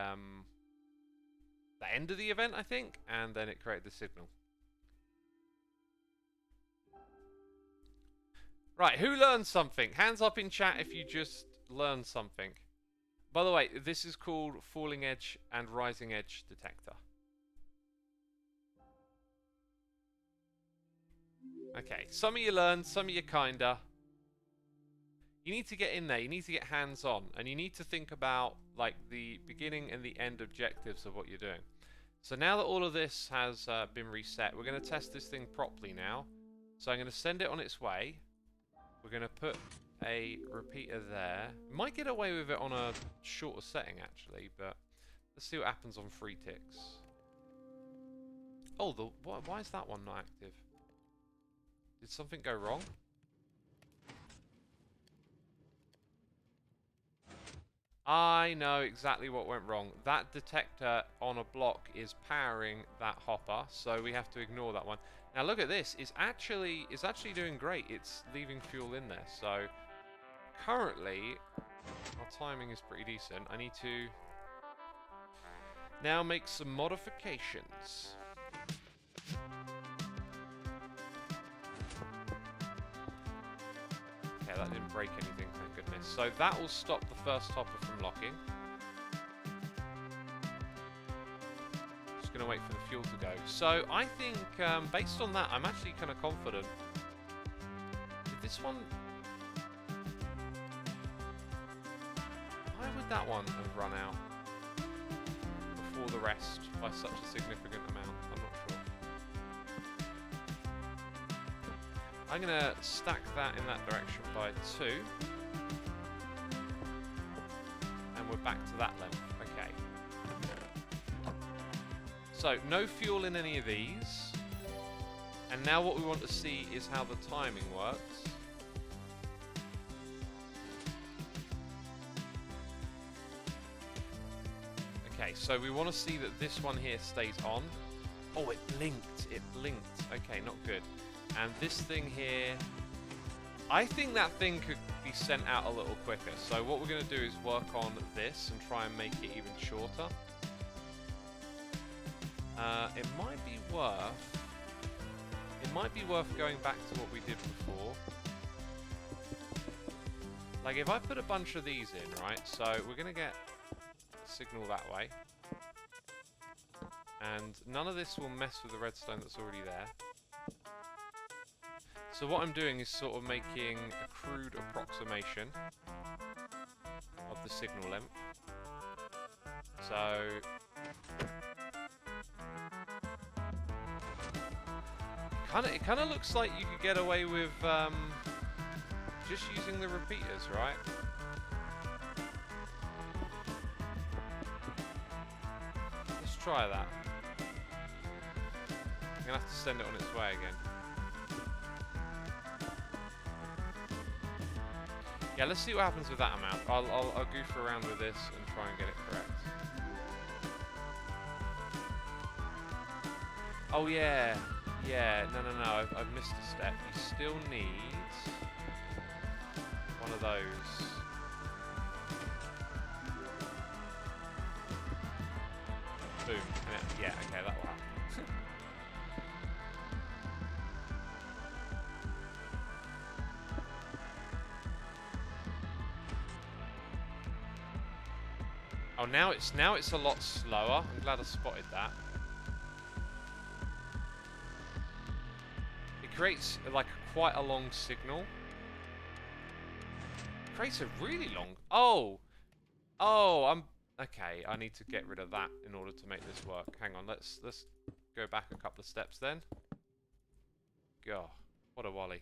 end of the event, I think, and then it created the signal. Right, who learned something? Hands up in chat if you just learned something. By the way, this is called falling edge and rising edge detector. Okay, some of you learned, some of you kinda. You need to get in there, you need to get hands on, and you need to think about like the beginning and the end objectives of what you're doing. So now that all of this has been reset, we're going to test this thing properly now. So I'm going to send it on its way. We're going to put a repeater there. Might get away with it on a shorter setting actually, but let's see what happens on 3 ticks. Oh, why is that one not active? Did something go wrong? I know exactly what went wrong. That detector on a block is powering that hopper, so we have to ignore that one. Now look at this. It's actually doing great. It's leaving fuel in there. So currently our timing is pretty decent. I need to now make some modifications. Okay, that didn't break anything, thank goodness. So that will stop the first hopper from locking. Just going to wait for the fuel to go. So I think, based on that, I'm actually kind of confident. Did this one... Why would that one have run out before the rest by such a significant amount? I'm not sure. I'm going to stack that in that direction by 2. And we're back to that length. Okay. So, no fuel in any of these. And now what we want to see is how the timing works. Okay, so we want to see that this one here stays on. Oh, it blinked. It blinked. Okay, not good. And this thing here, I think that thing could be sent out a little quicker. So what we're going to do is work on this and try and make it even shorter. It might be worth going back to what we did before. Like if I put a bunch of these in, right? So we're going to get a signal that way. And none of this will mess with the redstone that's already there. So what I'm doing is sort of making a crude approximation of the signal length. So it kind of looks like you could get away with just using the repeaters, right? Let's try that. I'm gonna have to send it on its way again. Yeah, let's see what happens with that amount. I'll goof around with this and try and get it correct. Oh yeah, yeah. No. I've missed a step. You still need one of those. Boom. Yeah. Okay, that will happen. Oh, now it's a lot slower. I'm glad I spotted that. It creates like quite a long signal. It creates a really long. Oh, I'm okay. I need to get rid of that in order to make this work. Hang on. Let's go back a couple of steps then. God, what a wally.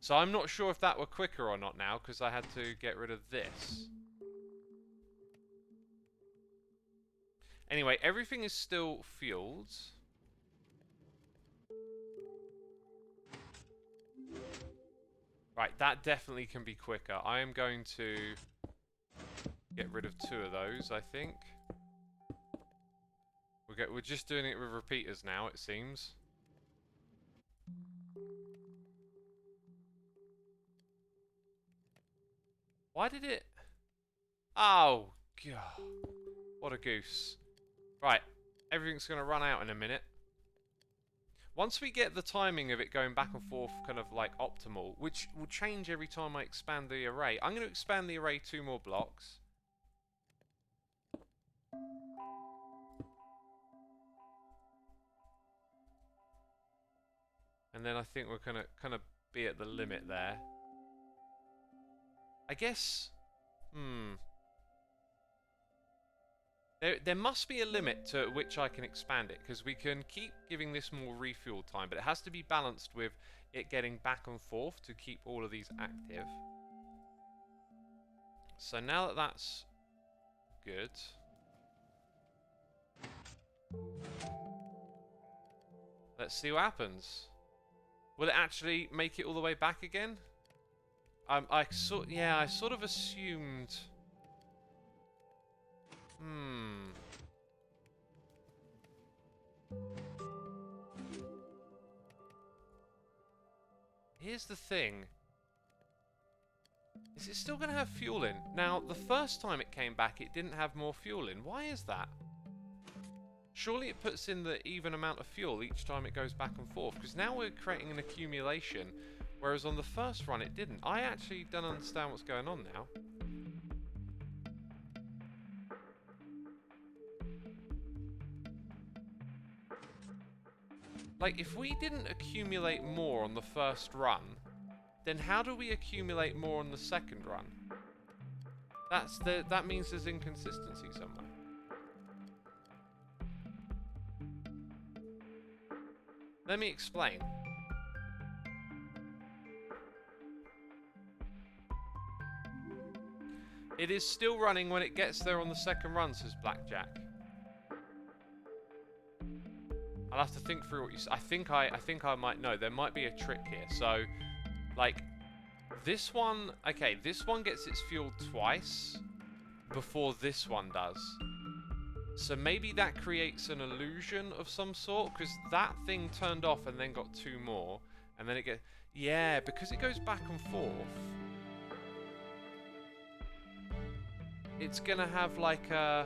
So I'm not sure if that were quicker or not now, because I had to get rid of this. Anyway, everything is still fueled. Right, that definitely can be quicker. I am going to get rid of 2 of those, I think. We're just doing it with repeaters now, it seems. Why did it... Oh, God. What a goose. Right, everything's going to run out in a minute. Once we get the timing of it going back and forth kind of like optimal, which will change every time I expand the array. I'm going to expand the array 2 more blocks. And then I think we're going to kind of be at the limit there. I guess... There must be a limit to which I can expand it, because we can keep giving this more refuel time, but it has to be balanced with it getting back and forth to keep all of these active. So now that that's good... Let's see what happens. Will it actually make it all the way back again? I sort of assumed... Here's the thing. Is it still going to have fuel in? Now, the first time it came back, it didn't have more fuel in. Why is that? Surely it puts in the even amount of fuel each time it goes back and forth. Because now we're creating an accumulation, whereas on the first run it didn't. I actually don't understand what's going on now. Like, if we didn't accumulate more on the first run, then how do we accumulate more on the second run? That means there's inconsistency somewhere. Let me explain. It is still running when it gets there on the second run, says Blackjack. I'll have to think through what you... I think I might know. There might be a trick here. So, like, this one... Okay, this one gets its fuel twice before this one does. So maybe that creates an illusion of some sort, because that thing turned off and then got 2 more, and then it gets... Yeah, because it goes back and forth. It's gonna have like a...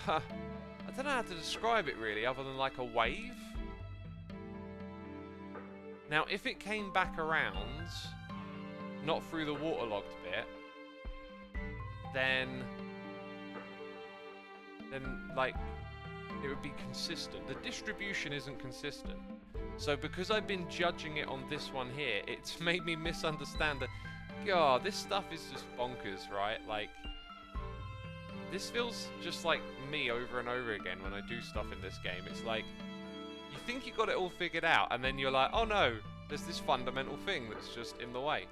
Huh. I don't know how to describe it really, other than like a wave. Now, if it came back around, not through the waterlogged bit, then like, it would be consistent. The distribution isn't consistent. So because I've been judging it on this one here, it's made me misunderstand that, God, this stuff is just bonkers, right? Like, this feels just like me over and over again when I do stuff in this game. It's like, you think you got it all figured out, and then you're like, oh no, there's this fundamental thing that's just in the way.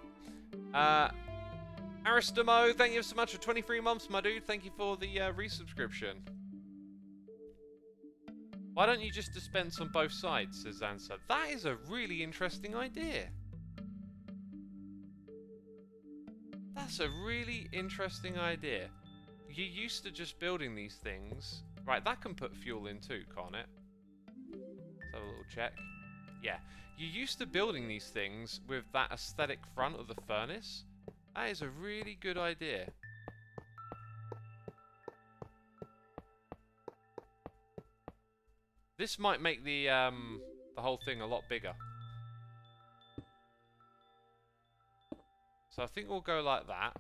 Aristamo, thank you so much for 23 months, my dude. Thank you for the resubscription. Why don't you just dispense on both sides, says Zansa. That is a really interesting idea. That's a really interesting idea. You're used to just building these things. Right, that can put fuel in too, can't it? Let's have a little check. Yeah. You're used to building these things with that aesthetic front of the furnace. That is a really good idea. This might make the whole thing a lot bigger. So I think we'll go like that.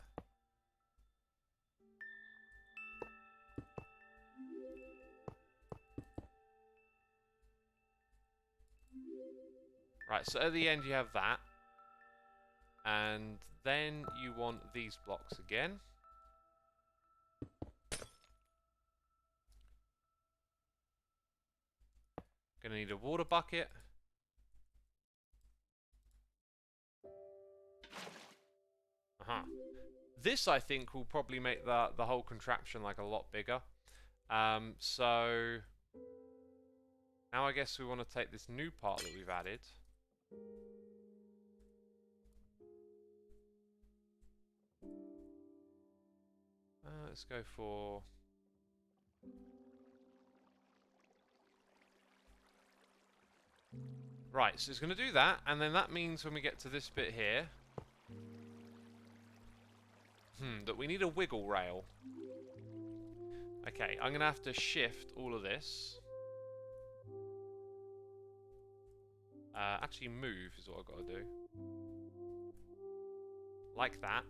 Right, so at the end you have that. And then you want these blocks again. Gonna need a water bucket. Aha. This, I think, will probably make the whole contraption like a lot bigger. So now I guess we want to take this new part that we've added. Let's go for... Right, so it's going to do that, and then that means when we get to this bit here... that we need a wiggle rail. Okay, I'm going to have to shift all of this. Actually move is what I've got to do. Like that.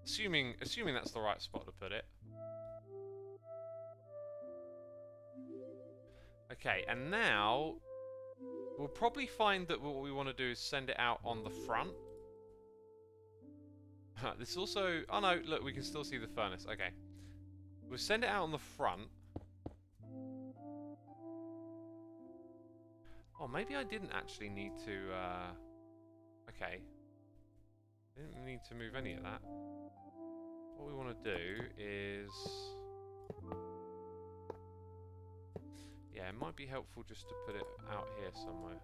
Assuming that's the right spot to put it. Okay, and now we'll probably find that what we want to do is send it out on the front. This also... Oh no, look, we can still see the furnace. Okay. We'll send it out on the front. Oh, maybe I didn't actually need to... Okay. Didn't need to move any of that. What we want to do is... Yeah, it might be helpful just to put it out here somewhere.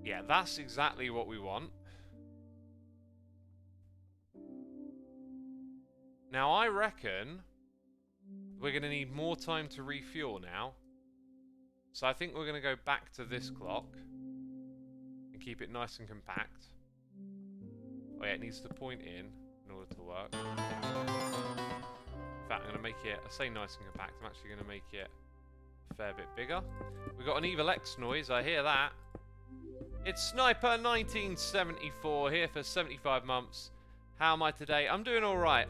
Yeah, that's exactly what we want. Now, I reckon we're going to need more time to refuel now. So I think we're going to go back to this clock and keep it nice and compact. Oh yeah, it needs to point in order to work. In fact, I'm going to make it, I say nice and compact, I'm actually going to make it a fair bit bigger. We've got an Evil X noise, I hear that. It's Sniper 1974 here for 75 months. How am I today? I'm doing alright.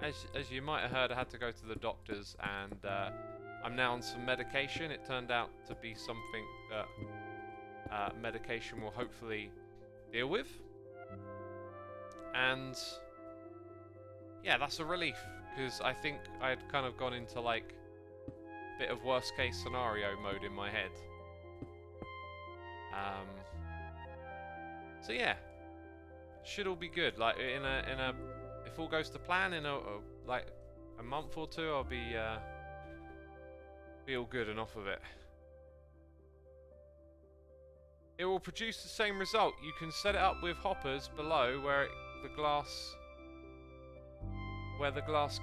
As you might have heard, I had to go to the doctors and I'm now on some medication. It turned out to be something that medication will hopefully deal with. And yeah, that's a relief because I think I had kind of gone into like a bit of worst case scenario mode in my head. So yeah, should all be good. Like if all goes to plan, in like a month or two, I'll be all good and off of it. It will produce the same result. You can set it up with hoppers below where the glass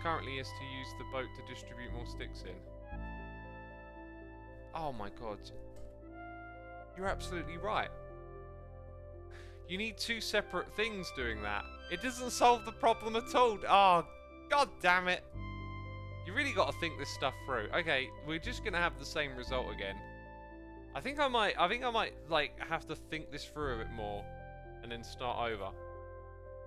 currently is to use the boat to distribute more sticks in. Oh my god. You're absolutely right. You need two separate things doing that. It doesn't solve the problem at all. Oh, god damn it. You really got to think this stuff through. Okay, we're just going to have the same result again. I think I might like have to think this through a bit more and then start over.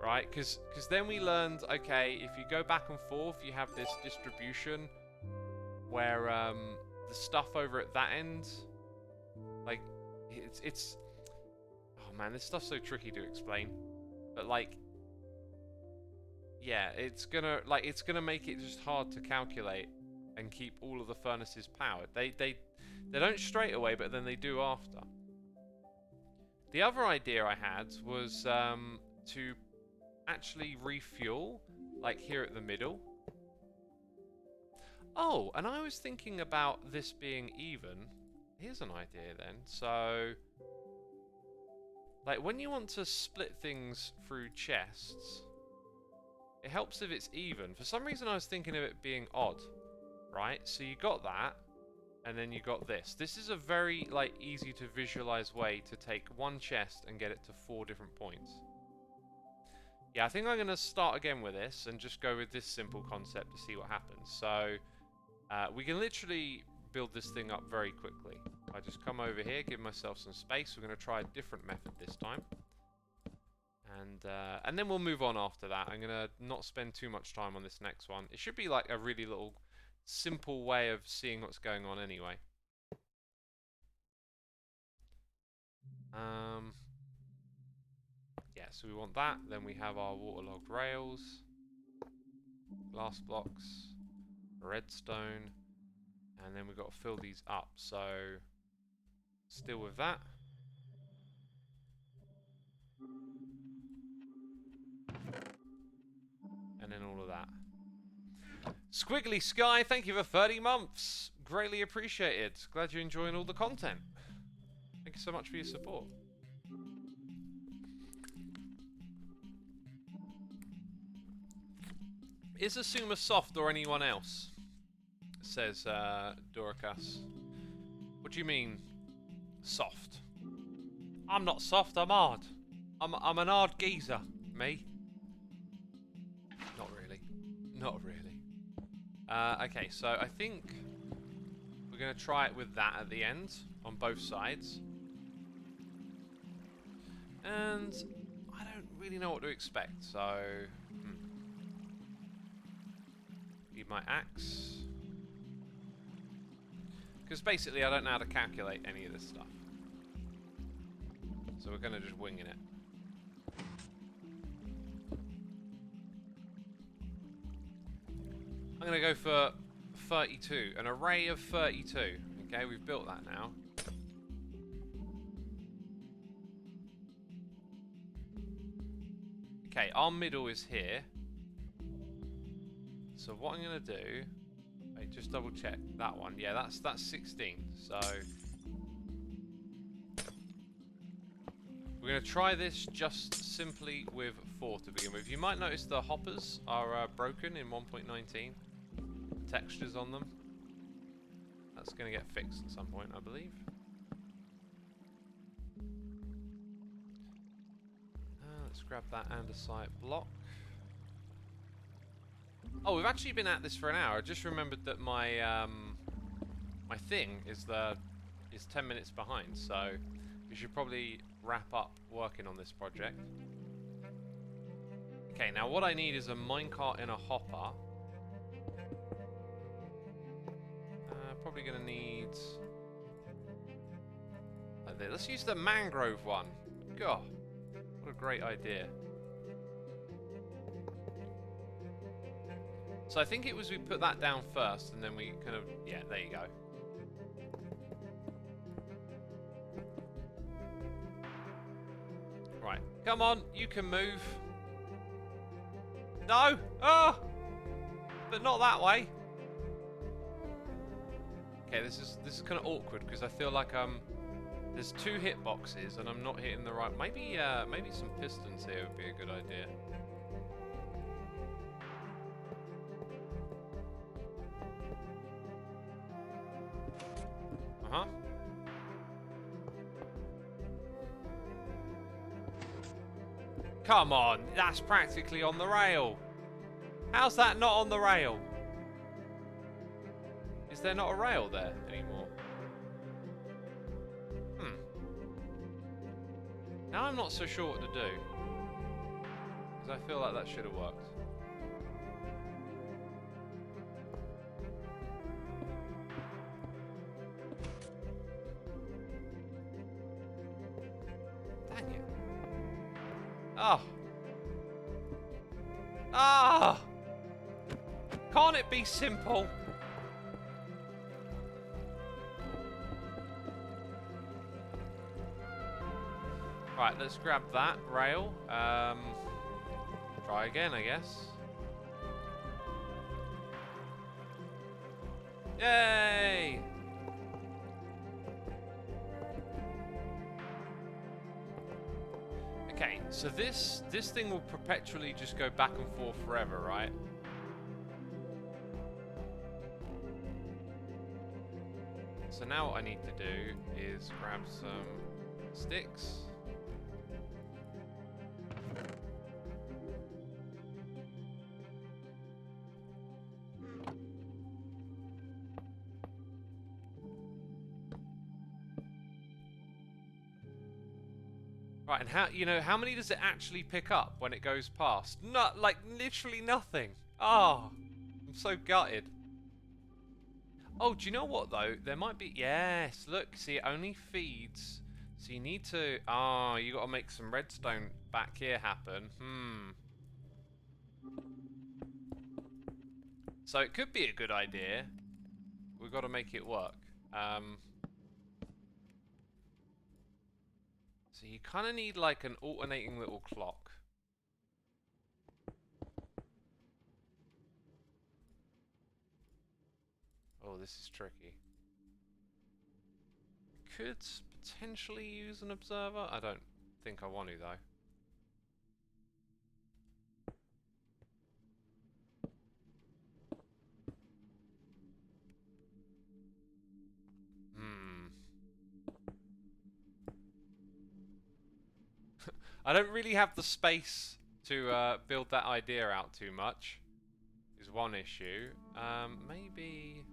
Right? Because then we learned, okay, if you go back and forth, you have this distribution where the stuff over at that end, like, it's oh man, this stuff's so tricky to explain. But like, yeah, it's gonna make it just hard to calculate and keep all of the furnaces powered. They don't straight away, but then they do after. The other idea I had was to actually refuel, like here at the middle. Oh, and I was thinking about this being even. Here's an idea then. So, like when you want to split things through chests, it helps if it's even. For some reason I was thinking of it being odd, right? So you got that, and then you got this. This is a very like easy to visualize way to take one chest and get it to 4 different points. Yeah, I think I'm going to start again with this and just go with this simple concept to see what happens. So, we can literally build this thing up very quickly. I just come over here, give myself some space. We're going to try a different method this time. And then we'll move on after that. I'm going to not spend too much time on this next one. It should be like a really little simple way of seeing what's going on anyway. Yeah, so we want that. Then we have our waterlogged rails, glass blocks, redstone, and then we've got to fill these up. So still with that. And then all of that. Squiggly Sky, thank you for 30 months. Greatly appreciated. Glad you're enjoying all the content. Thank you so much for your support. Is Xisuma soft or anyone else? Says Dorcas. What do you mean, soft? I'm not soft, I'm hard. I'm an hard geezer. Me? Not really. Not really. Okay, so I think we're going to try it with that at the end, on both sides. And I don't really know what to expect, so... Need my axe. Because basically I don't know how to calculate any of this stuff. So we're going to just wing it. I'm going to go for 32. An array of 32. Okay, we've built that now. Okay, our middle is here. So what I'm going to do... Wait, just double check. That one. Yeah, that's 16. So... We're going to try this just simply with 4 to begin with. You might notice the hoppers are broken in 1.19. Textures on them. That's going to get fixed at some point, I believe. Let's grab that andesite block. Oh, we've actually been at this for an hour. I just remembered that my my thing is 10 minutes behind, so we should probably wrap up working on this project. Okay, now what I need is a minecart and a hopper. Probably gonna need... Let's use the mangrove one. God, what a great idea. So I think it was we put that down first, and then we kind of... Yeah, there you go. Right, come on, you can move. No! Oh! But not that way. Okay, this is kind of awkward because I feel like there's 2 hitboxes and I'm not hitting the right. Maybe some pistons here would be a good idea. Uh-huh. Come on, that's practically on the rail. How's that not on the rail? Is there not a rail there anymore? Now I'm not so sure what to do. Because I feel like that should have worked. Dang it. Oh. Ah! Can't it be simple? Right, let's grab that rail. Try again, I guess. Yay! Okay, so this thing will perpetually just go back and forth forever, right? So now what I need to do is grab some sticks. Right, and how many does it actually pick up when it goes past? Not like literally nothing. Oh, I'm so gutted. Oh, do you know what though? There might be... Yes, look, see, it only feeds So you need to... Ah, you got to make some redstone back here happen. So it could be a good idea. We've got to make it work. So you kind of need like an alternating little clock. Oh, this is tricky. Could potentially use an observer. I don't think I want to though. I don't really have the space to build that idea out too much. Is one issue. Maybe...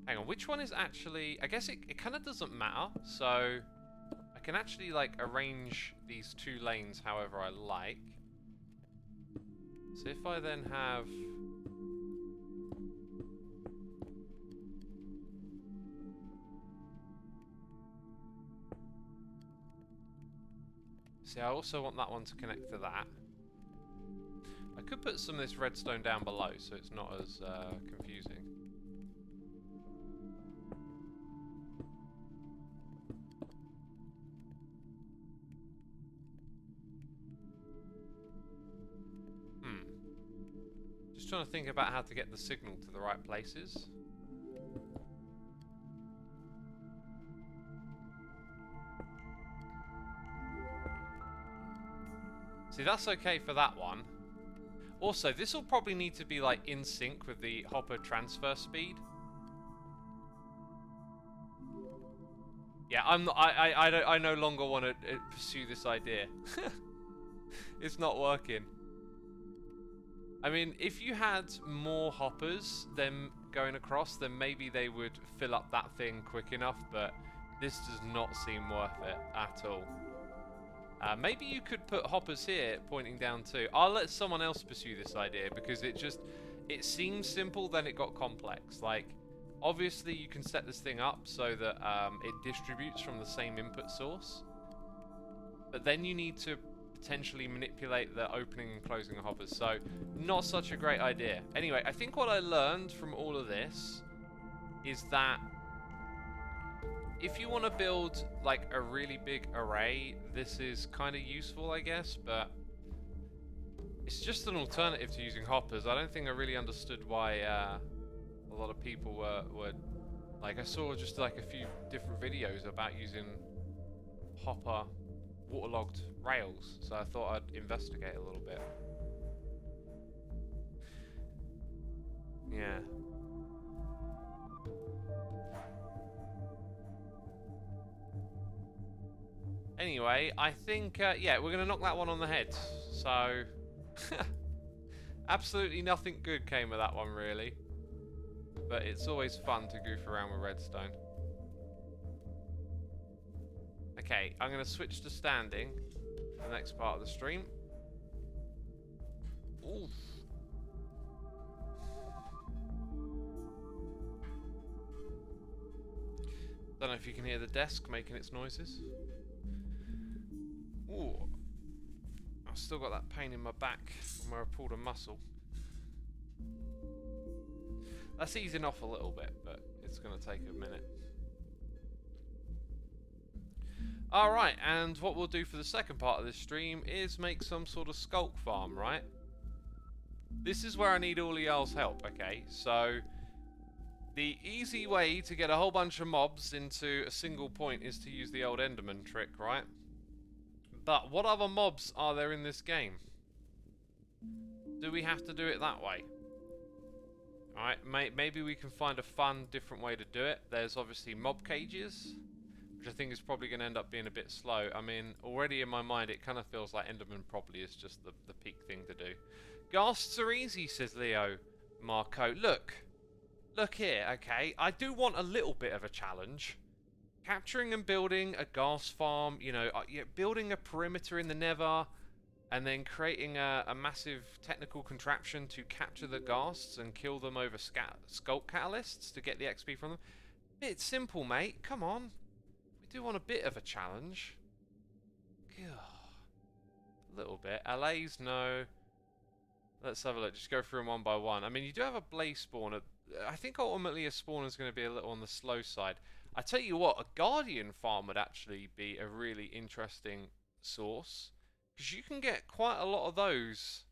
Hang on, which one is actually... I guess it kind of doesn't matter, so... I can actually, like, arrange these two lanes however I like. So if I then have... See, I also want that one to connect to that. I could put some of this redstone down below so it's not as confusing. Just trying to think about how to get the signal to the right places. See, that's okay for that one. Also, this will probably need to be like in sync with the hopper transfer speed. Yeah, I no longer want to pursue this idea. It's not working. I mean, if you had more hoppers then going across, then maybe they would fill up that thing quick enough, but this does not seem worth it at all. Maybe you could put hoppers here pointing down too. I'll let someone else pursue this idea because it seems simple, then it got complex. Like, obviously you can set this thing up so that it distributes from the same input source. But then you need to potentially manipulate the opening and closing of hoppers. So, not such a great idea. Anyway, I think what I learned from all of this is that if you want to build like a really big array, this is kind of useful, I guess, but it's just an alternative to using hoppers. I don't think I really understood why a lot of people were like, I saw just like a few different videos about using hopper waterlogged rails, so I thought I'd investigate a little bit. Yeah. Anyway, I think, yeah, we're going to knock that one on the head. So, absolutely nothing good came of that one, really. But it's always fun to goof around with redstone. Okay, I'm going to switch to standing for the next part of the stream. Oof. Don't know if you can hear the desk making its noises. Ooh. I've still got that pain in my back from where I pulled a muscle. That's easing off a little bit, but it's going to take a minute. Alright, and what we'll do for the second part of this stream is make some sort of sculk farm, right? This is where I need all y'all's help, okay? So, the easy way to get a whole bunch of mobs into a single point is to use the old Enderman trick, right? But what other mobs are there in this game? Do we have to do it that way? Alright, maybe we can find a fun, different way to do it. There's obviously mob cages, which I think is probably going to end up being a bit slow. I mean, already in my mind, it kind of feels like Enderman probably is just the peak thing to do. Ghasts are easy, says Leo Marco. Look here, okay? I do want a little bit of a challenge. Capturing and building a ghast farm, you know, building a perimeter in the nether, and then creating a massive technical contraption to capture the ghasts and kill them over sculk catalysts to get the XP from them. It's simple, mate. Come on. do want a bit of a challenge. Ugh. A little bit. LA's no. Let's have a look. Just go through them one by one. I mean, you do have a blaze spawner. I think ultimately a spawner is going to be a little on the slow side. I tell you what, a guardian farm would actually be a really interesting source, because you can get quite a lot of those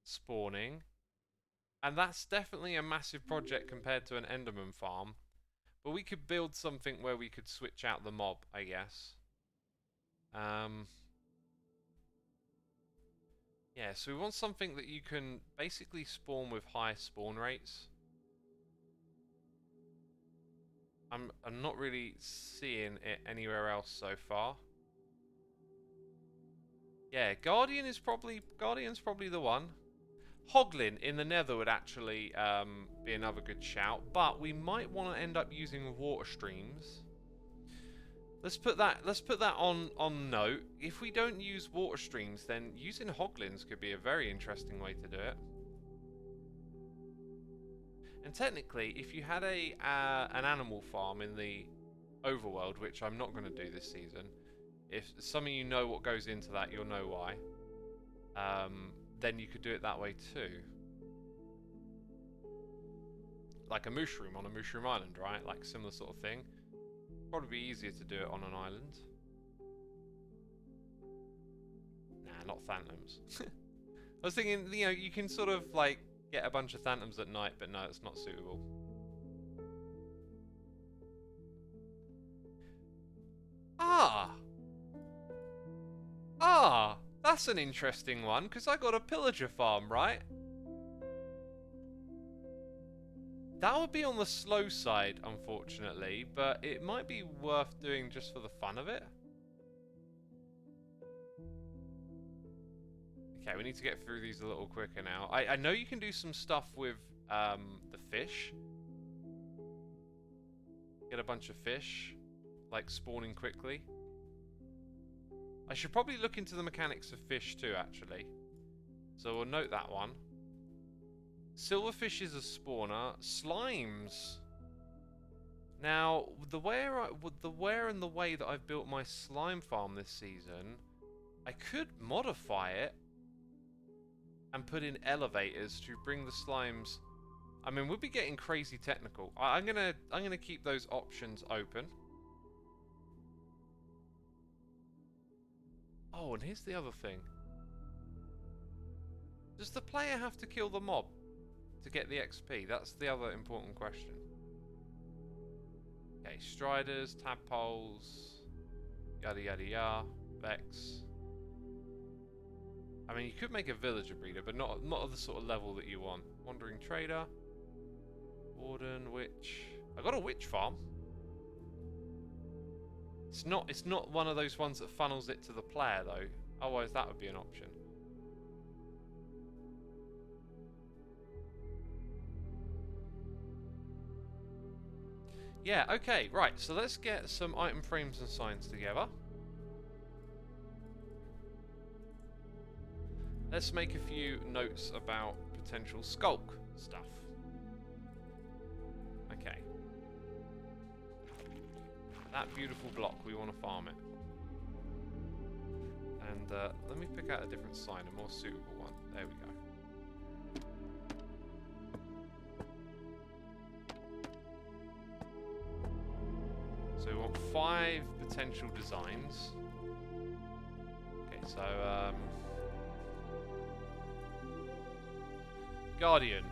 spawning, and that's definitely a massive project compared to an enderman farm. But we could build something where we could switch out the mob, I guess. Yeah, so we want something that you can basically spawn with high spawn rates. I'm not really seeing it anywhere else so far. Yeah, Guardian's probably the one. Hoglin in the Nether would actually be another good shout, but we might want to end up using water streams. Let's put that on note. If we don't use water streams, then using Hoglins could be a very interesting way to do it. And technically, if you had an animal farm in the overworld, which I'm not going to do this season, if some of you know what goes into that, you'll know why. Then you could do it that way too. Like a mushroom on a mushroom island, right? Like similar sort of thing. Probably be easier to do it on an island. Nah, not phantoms. I was thinking, you know, you can sort of like get a bunch of phantoms at night, but no, it's not suitable. That's an interesting one, because I got a pillager farm, right? That would be on the slow side, unfortunately, but it might be worth doing just for the fun of it. Okay, we need to get through these a little quicker now. I know you can do some stuff with the fish. Get a bunch of fish, like spawning quickly. I should probably look into the mechanics of fish too, actually. So we'll note that one. Silverfish is a spawner. Slimes. Now, the where and the way that I've built my slime farm this season, I could modify it and put in elevators to bring the slimes. I mean, we'll be getting crazy technical. I'm gonna keep those options open. Oh, and here's the other thing. Does the player have to kill the mob to get the XP? That's the other important question. Okay, striders, tadpoles, yada yada yada, Vex. I mean, you could make a villager breeder, but not of the sort of level that you want. Wandering trader, warden, witch. I got a witch farm. It's not one of those ones that funnels it to the player though. Otherwise, that would be an option. Yeah, okay, right, so let's get some item frames and signs together. Let's make a few notes about potential skulk stuff. Okay. That beautiful block, we want to farm it. And let me pick out a different sign, a more suitable one. There we go. So we want 5 potential designs. Okay, so Guardian.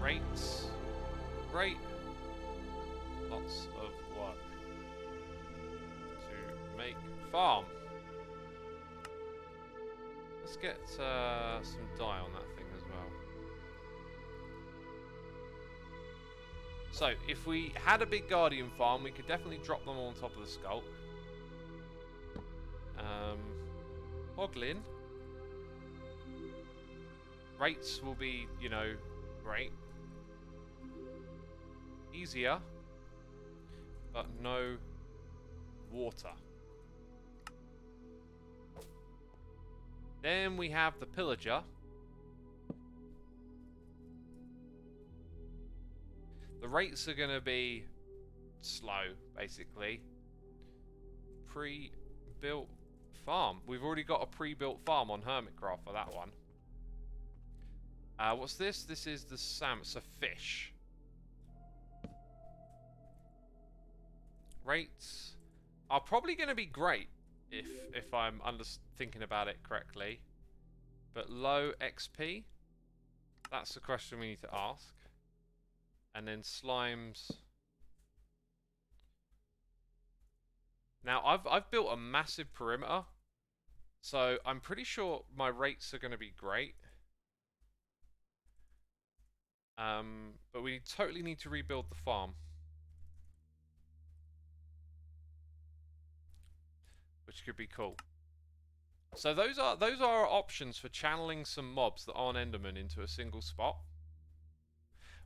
Rates. Great. Lots of work to make farm. Let's get some dye on that thing as well. So, if we had a big Guardian farm, we could definitely drop them on top of the Skulk. Hoglin. Rates will be, you know, great. Easier. But no water. Then we have the Pillager. The rates are going to be slow, basically. pre-built farm. We've already got a pre-built farm on Hermitcraft for that one. What's this? This is the salmon. It's a fish. Rates are probably going to be great if I'm thinking about it correctly. But low XP? That's the question we need to ask. And then slimes. Now I've built a massive perimeter, so I'm pretty sure my rates are going to be great. But we totally need to rebuild the farm, which could be cool. So those are our options for channeling some mobs that aren't Enderman into a single spot.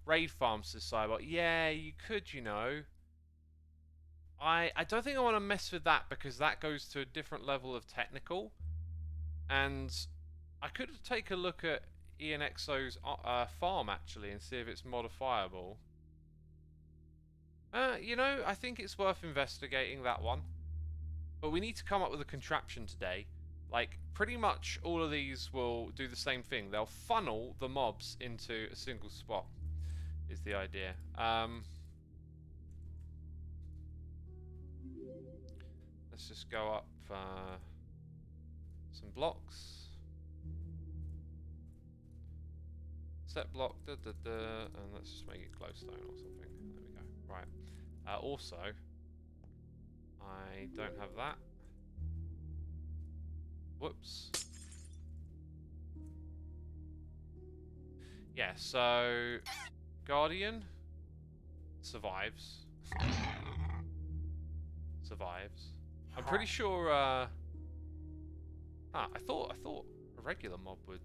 Raid farms, says Cybot. Yeah, you could, you know. I don't think I want to mess with that because that goes to a different level of technical. And I could take a look at ENXO's farm actually and see if it's modifiable. You know, I think it's worth investigating that one. But we need to come up with a contraption today. Like, pretty much all of these will do the same thing. They'll funnel the mobs into a single spot, is the idea. Let's just go up some blocks. Set block, and let's just make it glowstone or something. There we go. Right. Also, I don't have that. Whoops. Yeah, so Guardian survives. Survives. I'm pretty sure I thought a regular mob would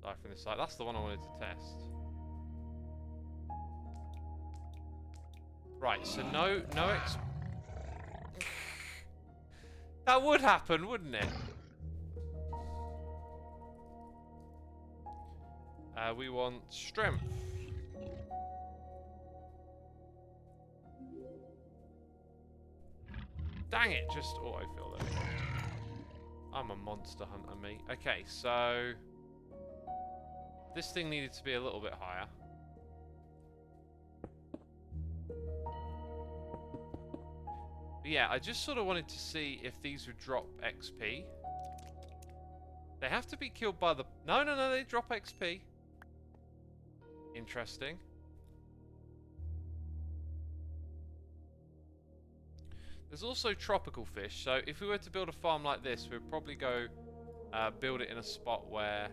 die from this side. That's the one I wanted to test. Right, so no that would happen, wouldn't it? We want strength. Dang it, just autofill there. I'm a monster hunter, me. Okay, so this thing needed to be a little bit higher. But yeah, I just sort of wanted to see if these would drop XP. They have to be killed by the... No, they drop XP. Interesting. There's also tropical fish, so if we were to build a farm like this, we'd probably go build it in a spot where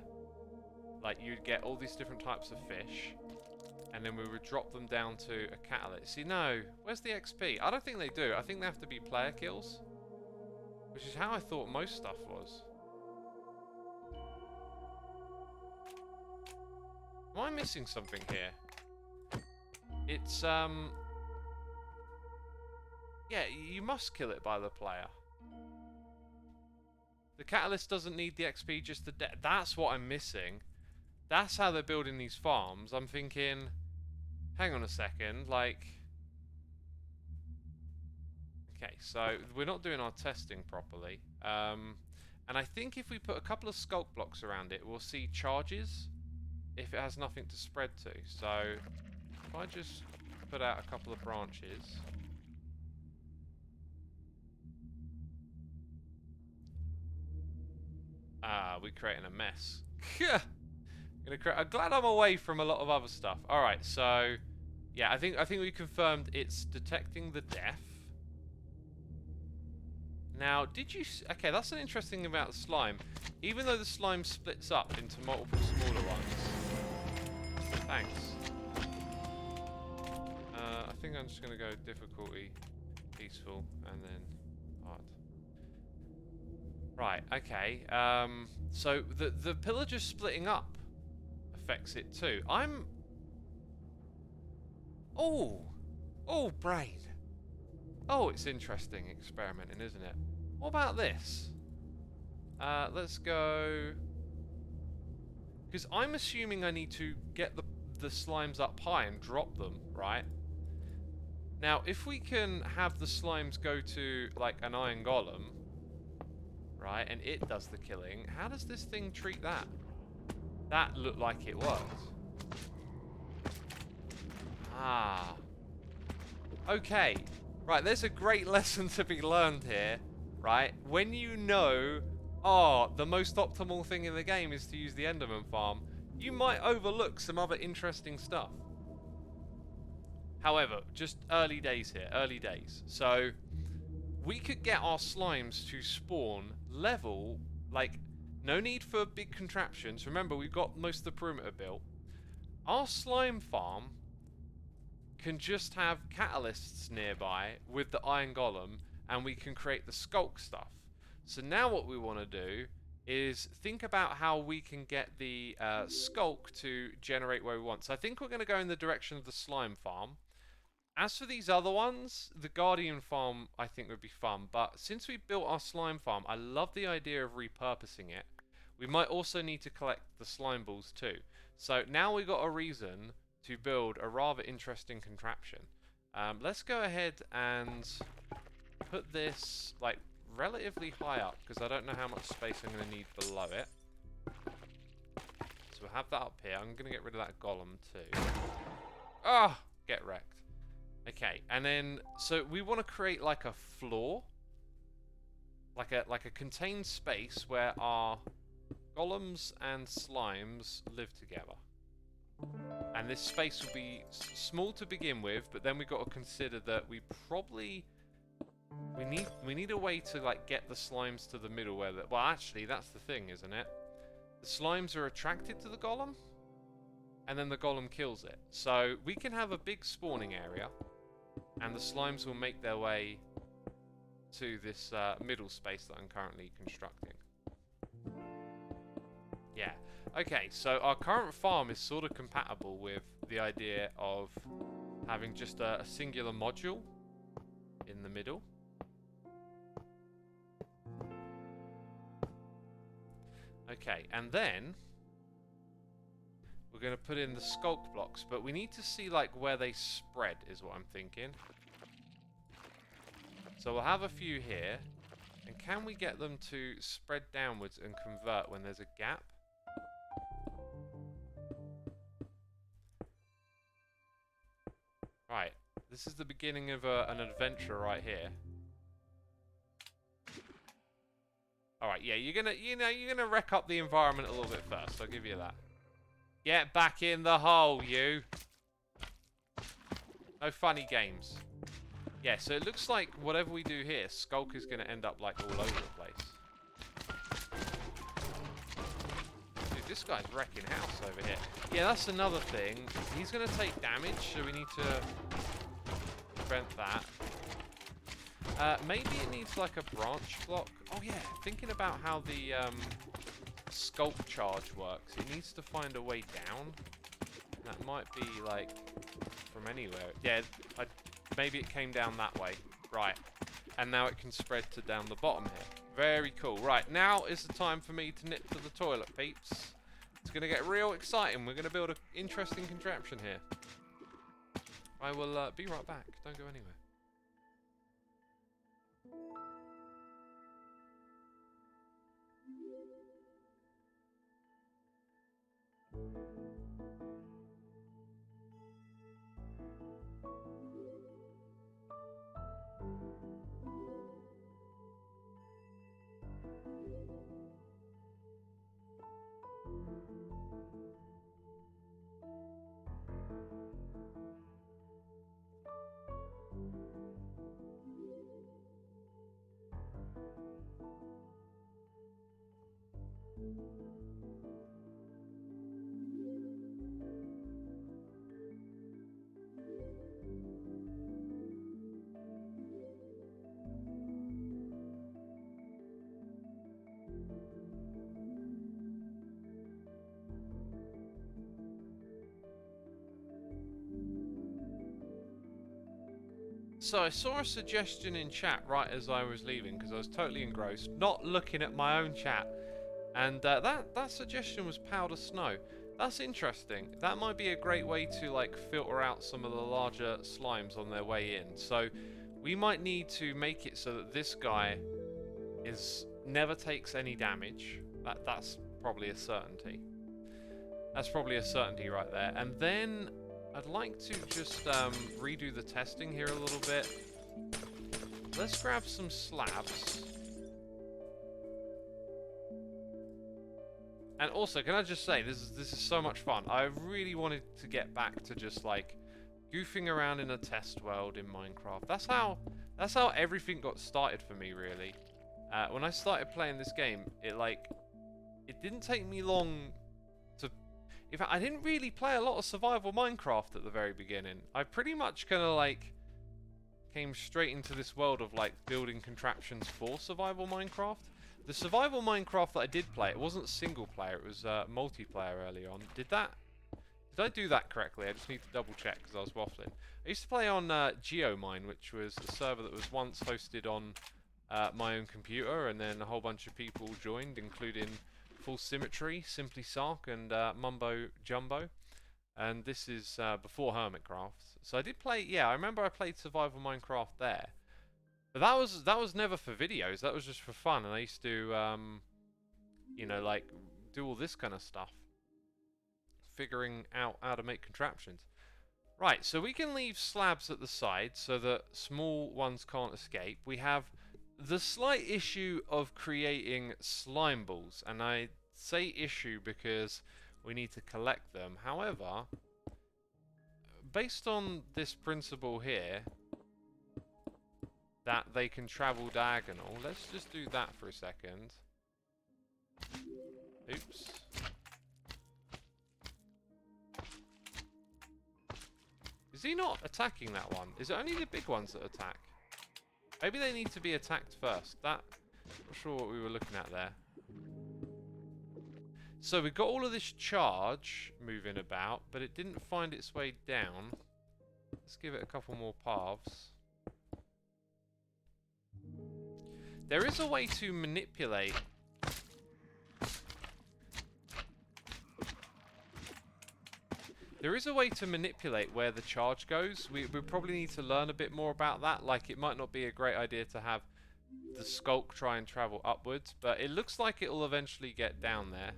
like you'd get all these different types of fish, and then we would drop them down to a catalyst. See, no, where's the XP? I don't think they do. I think they have to be player kills, which is how I thought most stuff was. Am I missing something here? It's, yeah, you must kill it by the player. The catalyst doesn't need the XP, just the that's what I'm missing. That's how they're building these farms. I'm thinking, hang on a second, like... Okay, so we're not doing our testing properly. And I think if we put a couple of sculpt blocks around it, we'll see charges if it has nothing to spread to. So if I just put out a couple of branches... we're creating a mess. I'm glad I'm away from a lot of other stuff. Alright, so... Yeah, I think we confirmed it's detecting the death. Now, did you... Okay, that's an interesting thing about the slime. Even though the slime splits up into multiple smaller ones. Thanks. I think I'm just going to go difficulty, peaceful, and then hard. Right, okay. So the pillager splitting up affects it too. Oh, brain. Oh, it's interesting experimenting, isn't it? What about this? Let's go... Because I'm assuming I need to get the slimes up high and drop them, right? Now, if we can have the slimes go to, like, an iron golem, right, and it does the killing, how does this thing treat that? That looked like it worked. Ah. Okay. Right, there's a great lesson to be learned here, right? When you know, oh, the most optimal thing in the game is to use the Enderman farm, you might overlook some other interesting stuff. However, just early days here, early days. So, we could get our slimes to spawn level, like, no need for big contraptions. Remember, we've got most of the perimeter built. Our slime farm can just have catalysts nearby with the iron golem, and we can create the skulk stuff. So now what we want to do is think about how we can get the skulk to generate where we want. So I think we're going to go in the direction of the slime farm. As for these other ones, the Guardian farm I think would be fun, but since we built our slime farm, I love the idea of repurposing it. We might also need to collect the slime balls too. So now we've got a reason to build a rather interesting contraption. Let's go ahead and put this like relatively high up, because I don't know how much space I'm going to need below it. So we'll have that up here. I'm going to get rid of that golem too. Ah, get wrecked. Okay, and then, so we want to create like a floor, like a contained space where our golems and slimes live together. And this space will be small to begin with, but then we've got to consider that we probably we need a way to like get the slimes to the middle where well, actually that's the thing, isn't it? The slimes are attracted to the golem, and then the golem kills it. So we can have a big spawning area, and the slimes will make their way to this middle space that I'm currently constructing. Yeah. Okay, so our current farm is sort of compatible with the idea of having just a singular module in the middle. Okay, and then we're going to put in the skulk blocks, but we need to see like where they spread is what I'm thinking. So we'll have a few here, and can we get them to spread downwards and convert when there's a gap? Right, this is the beginning of an adventure right here. Alright, yeah, you're gonna wreck up the environment a little bit first, I'll give you that. Get back in the hole, you! No funny games. Yeah, so it looks like whatever we do here, Skulk is gonna end up like all over the place. Dude, this guy's wrecking house over here. Yeah, that's another thing. He's gonna take damage, so we need to prevent that. Maybe it needs like a branch block. Oh yeah, thinking about how the sculpt charge works, it needs to find a way down. That might be like from anywhere. Yeah, maybe it came down that way. Right, and now it can spread to down the bottom here. Very cool. Right, now is the time for me to nip to the toilet, peeps. It's going to get real exciting. We're going to build an interesting contraption here. I will be right back. Don't go anywhere. So I saw a suggestion in chat right as I was leaving, because I was totally engrossed, not looking at my own chat. And that suggestion was powder snow. That's interesting. That might be a great way to like filter out some of the larger slimes on their way in. So we might need to make it so that this guy never takes any damage. That's probably a certainty. That's probably a certainty right there. And then I'd like to just redo the testing here a little bit. Let's grab some slabs. And also, can I just say, this is so much fun. I really wanted to get back to just like goofing around in a test world in Minecraft. That's how everything got started for me, really. When I started playing this game, it didn't take me long to... In fact, I didn't really play a lot of survival Minecraft at the very beginning. I pretty much kind of like came straight into this world of like building contraptions for survival Minecraft. The survival Minecraft that I did play, it wasn't single player, it was multiplayer early on. Did I do that correctly? I just need to double check because I was waffling. I used to play on GeoMine, which was a server that was once hosted on my own computer, and then a whole bunch of people joined, including Full Symmetry, Simply Sark, and Mumbo Jumbo. And this is before Hermitcraft. So I did play, yeah, I remember I played survival Minecraft there. But that was never for videos, that was just for fun, and I used to, you know, like, do all this kind of stuff. Figuring out how to make contraptions. Right, so we can leave slabs at the side so that small ones can't escape. We have the slight issue of creating slime balls, and I say issue because we need to collect them. However, based on this principle here, that they can travel diagonal. Let's just do that for a second. Oops. Is he not attacking that one? Is it only the big ones that attack? Maybe they need to be attacked first. Not sure what we were looking at there. So we've got all of this charge moving about, but it didn't find its way down. Let's give it a couple more paths. There is a way to manipulate... There is a way to manipulate where the charge goes. We probably need to learn a bit more about that. Like, it might not be a great idea to have the skulk try and travel upwards, but it looks like it'll eventually get down there.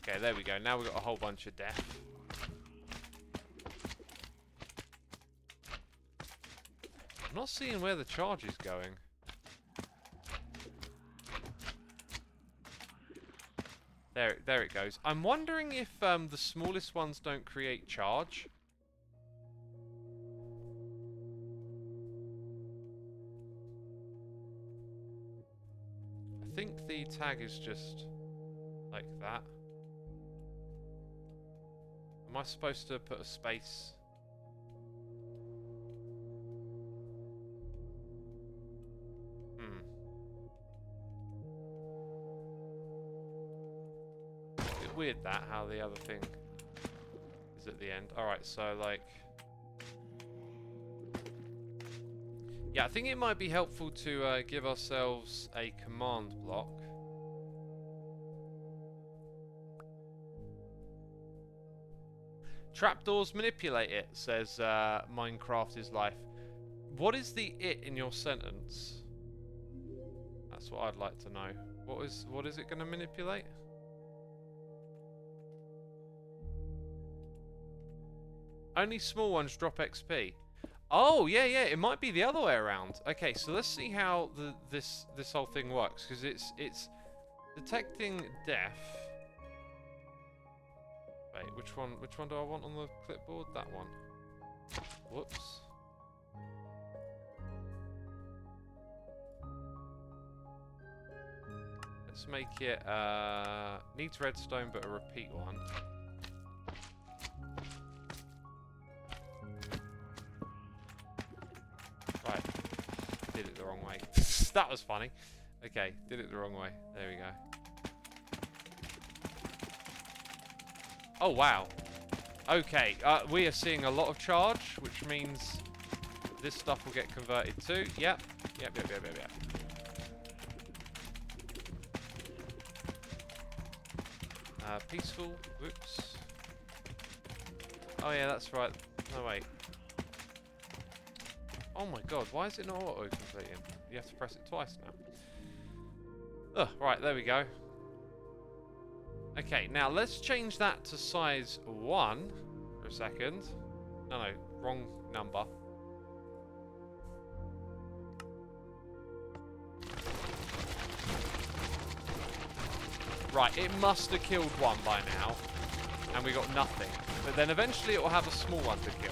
Okay, there we go. Now we've got a whole bunch of death. I'm not seeing where the charge is going. There it goes. I'm wondering if the smallest ones don't create charge. I think the tag is just like that. Am I supposed to put a space? Weird that, how the other thing is at the end. Alright, so like... Yeah, I think it might be helpful to give ourselves a command block. Trapdoors manipulate it, says Minecraft is life. What is the it in your sentence? That's what I'd like to know. What is it going to manipulate? Only small ones drop XP. Oh, yeah, it might be the other way around. Okay, so let's see how this whole thing works, because it's detecting death. Wait, which one do I want on the clipboard? That one. Whoops. Let's make it needs redstone but a repeat one. Right, did it the wrong way. That was funny. Okay, did it the wrong way. There we go. Oh, wow. Okay, we are seeing a lot of charge, which means this stuff will get converted too. Yep. Peaceful. Whoops. Oh yeah, that's right. No, wait. Oh my god, why is it not auto-completing? You have to press it twice now. Ugh, right, there we go. Okay, now let's change that to size 1 for a second. No, wrong number. Right, it must have killed one by now, and we got nothing. But then eventually it will have a small one to kill.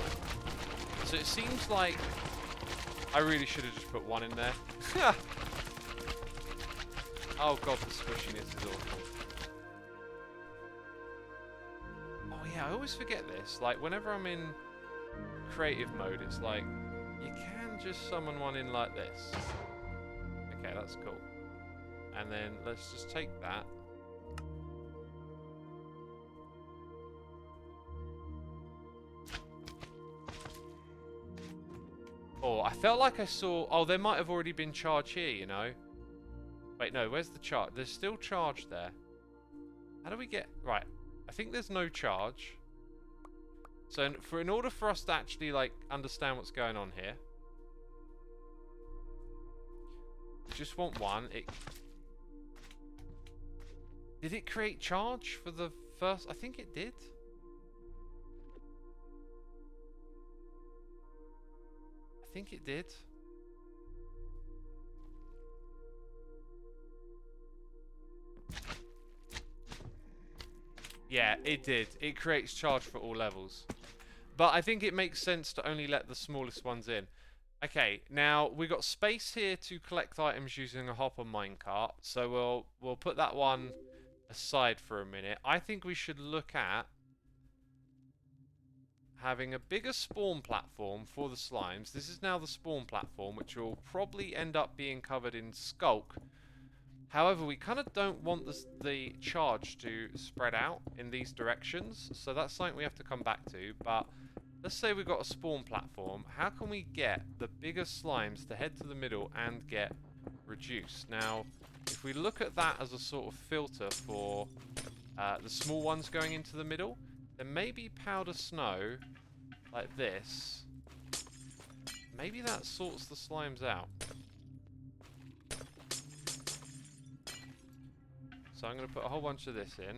So it seems like I really should have just put one in there. Oh god, the squishiness is awful. Oh yeah, I always forget this. Like, whenever I'm in creative mode, it's like, you can just summon one in like this. Okay, that's cool. And then let's just take that. Oh, I felt like I saw... Oh, there might have already been charge here, you know? Wait, no, where's the charge? There's still charge there. How do we get... Right, I think there's no charge. So, in order for us to actually, like, understand what's going on here... We just want one. Did it create charge for the first... I think it did. I think it did. Yeah, it did. It creates charge for all levels. But I think it makes sense to only let the smallest ones in. Okay, now we got space here to collect items using a hopper minecart. So we'll put that one aside for a minute. I think we should look at having a bigger spawn platform for the slimes. This is now the spawn platform, which will probably end up being covered in skulk. However, we kind of don't want the charge to spread out in these directions, so that's something we have to come back to. But let's say we've got a spawn platform. How can we get the bigger slimes to head to the middle and get reduced? Now, if we look at that as a sort of filter for the small ones going into the middle, then maybe powder snow like this. Maybe that sorts the slimes out. So I'm going to put a whole bunch of this in.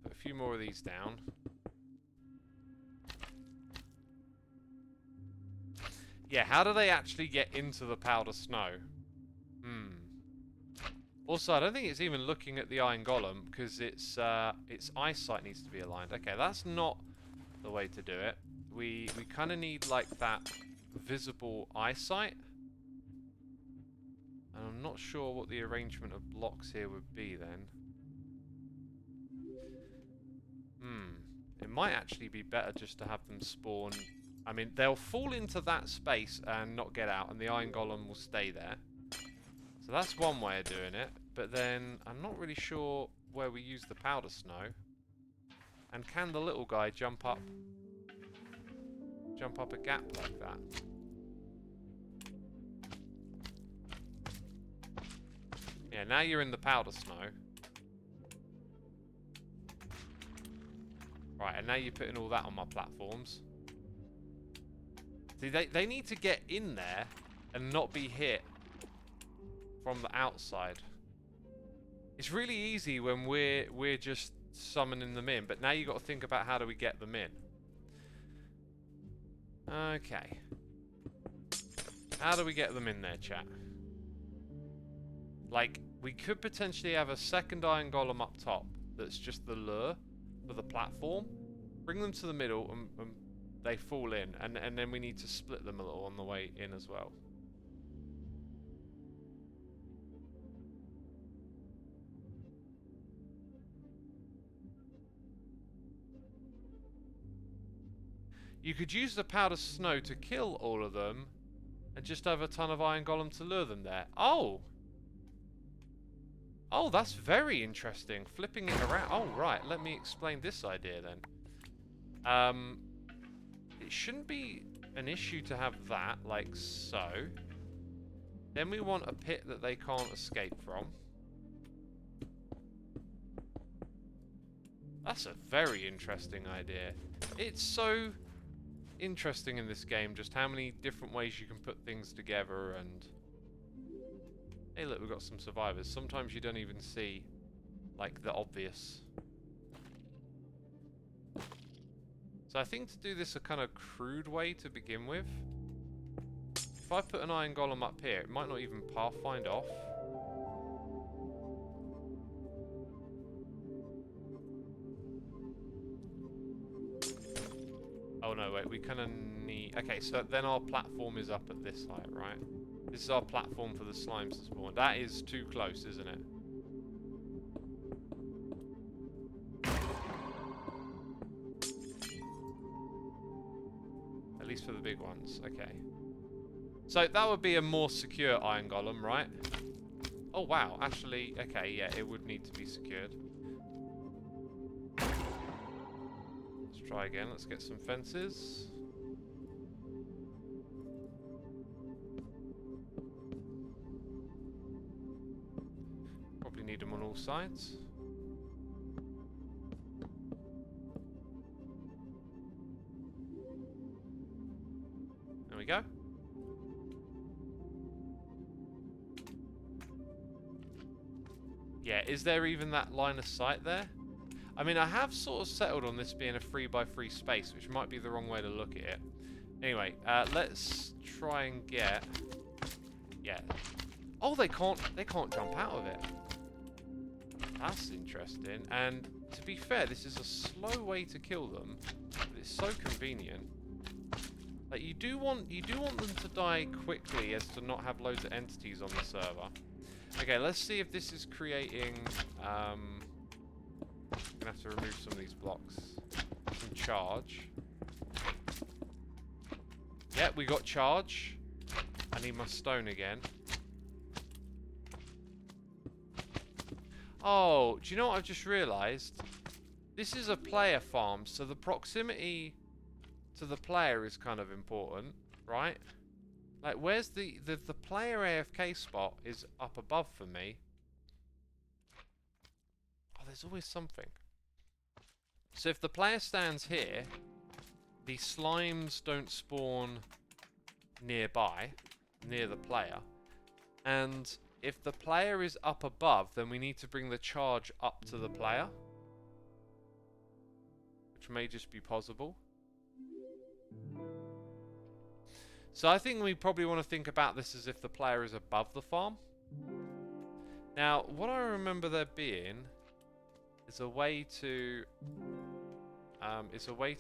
Put a few more of these down. Yeah, how do they actually get into the powder snow? Also, I don't think it's even looking at the iron golem, because its eyesight needs to be aligned. Okay, that's not the way to do it. We kind of need, like, that visible eyesight. And I'm not sure what the arrangement of blocks here would be then. It might actually be better just to have them spawn... I mean, they'll fall into that space and not get out, and the iron golem will stay there. So that's one way of doing it, but then I'm not really sure where we use the powder snow. And can the little guy jump up a gap like that? Yeah, now you're in the powder snow. Right, and now you're putting all that on my platforms. See, they need to get in there and not be hit from the outside. It's really easy when we're just summoning them in, but now you got to think about how do we get them in. Okay. How do we get them in there, chat? Like, we could potentially have a second iron golem up top that's just the lure for the platform. Bring them to the middle and they fall in, and then we need to split them a little on the way in as well. You could use the powder snow to kill all of them and just have a ton of iron golem to lure them there. Oh! Oh, that's very interesting. Flipping it around. Oh, right. Let me explain this idea then. It shouldn't be an issue to have that, like so. Then we want a pit that they can't escape from. That's a very interesting idea. It's so interesting in this game just how many different ways you can put things together. And hey, look, we've got some survivors. Sometimes you don't even see like the obvious. So I think to do this a kind of crude way to begin with, if I put an iron golem up here, it might not even pathfind off. Oh no, wait, we kind of need... Okay, so then our platform is up at this height, right? This is our platform for the slimes to spawn. That is too close, isn't it? At least for the big ones, okay. So that would be a more secure iron golem, right? Oh wow, actually, okay, yeah, it would need to be secured. Let's try again, let's get some fences. Probably need them on all sides. There we go. Yeah, is there even that line of sight there? I mean, I have sort of settled on this being a 3x3 space, which might be the wrong way to look at it. Anyway, let's try and get... Yeah. Oh, they can't jump out of it. That's interesting. And to be fair, this is a slow way to kill them, but it's so convenient. Like you do want them to die quickly as to not have loads of entities on the server. Okay, let's see if this is creating... I'm gonna have to remove some of these blocks. Some charge. Yeah, we got charge. I need my stone again. Oh, do you know what I've just realised? This is a player farm, so the proximity to the player is kind of important, right? Like, where's the player AFK spot is up above for me. Oh, there's always something. So if the player stands here, the slimes don't spawn nearby, near the player. And if the player is up above, then we need to bring the charge up to the player. Which may just be possible. So I think we probably want to think about this as if the player is above the farm. Now, what I remember there being is a way to...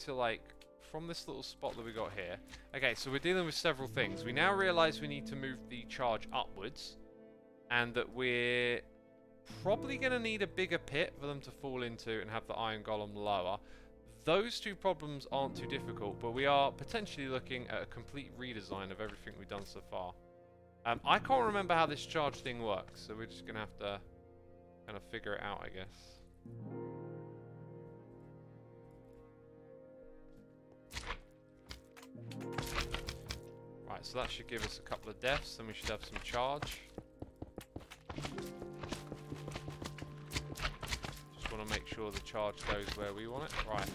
like, from this little spot that we got here. Okay, so we're dealing with several things. We now realise we need to move the charge upwards. And that we're probably going to need a bigger pit for them to fall into and have the iron golem lower. Those two problems aren't too difficult, but we are potentially looking at a complete redesign of everything we've done so far. I can't remember how this charge thing works, so we're just going to have to kind of figure it out, I guess. Right, so that should give us a couple of deaths, then we should have some charge. Just want to make sure the charge goes where we want it. Right.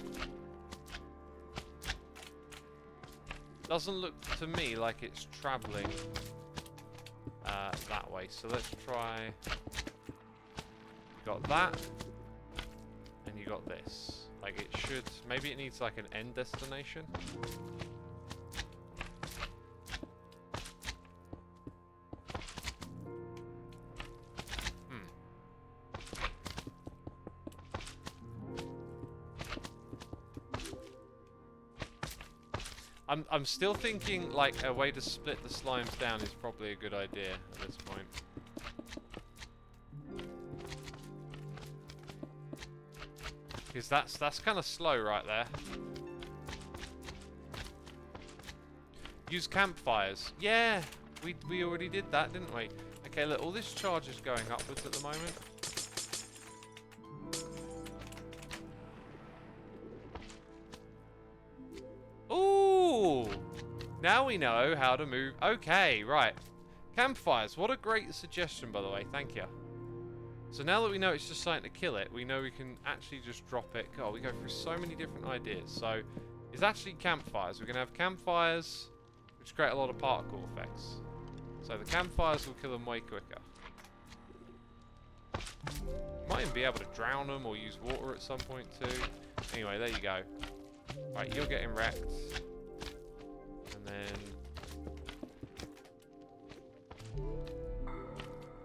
Doesn't look to me like it's travelling that way. So let's try... You got that. And you got this. Like it should... Maybe it needs like an end destination. I'm still thinking like a way to split the slimes down is probably a good idea at this point. Because that's kind of slow right there. Use campfires. Yeah, we already did that, didn't we? Okay, look, all this charge is going upwards at the moment. Now we know how to move. Okay, right. Campfires. What a great suggestion, by the way. Thank you. So now that we know it's just something to kill it, we know we can actually just drop it. God, we go through so many different ideas. So it's actually campfires. We're going to have campfires, which create a lot of particle effects. So the campfires will kill them way quicker. Might even be able to drown them or use water at some point too. Anyway, there you go. Right, you're getting wrecked. And then...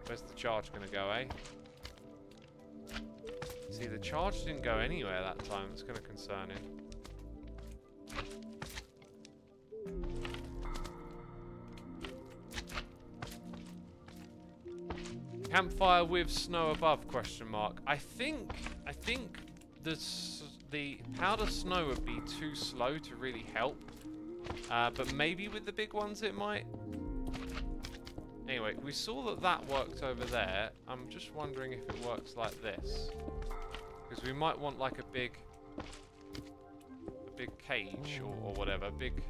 where's the charge going to go, eh? See, the charge didn't go anywhere that time. It's kind of concerning. Campfire with snow above, question mark. I think the powder snow would be too slow to really help. But maybe with the big ones it might. Anyway, we saw that that worked over there. I'm just wondering if it works like this. Because we might want like a big cage or whatever, big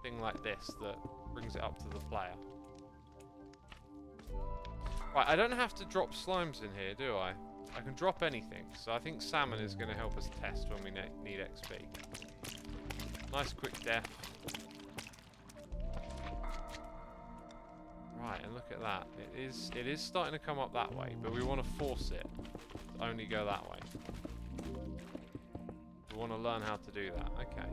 thing like this that brings it up to the player. Right, I don't have to drop slimes in here, do I? I can drop anything, so I think salmon is going to help us test when we need XP. Nice quick death. Right, and look at that. It is starting to come up that way, but we want to force it to only go that way. We want to learn how to do that. Okay.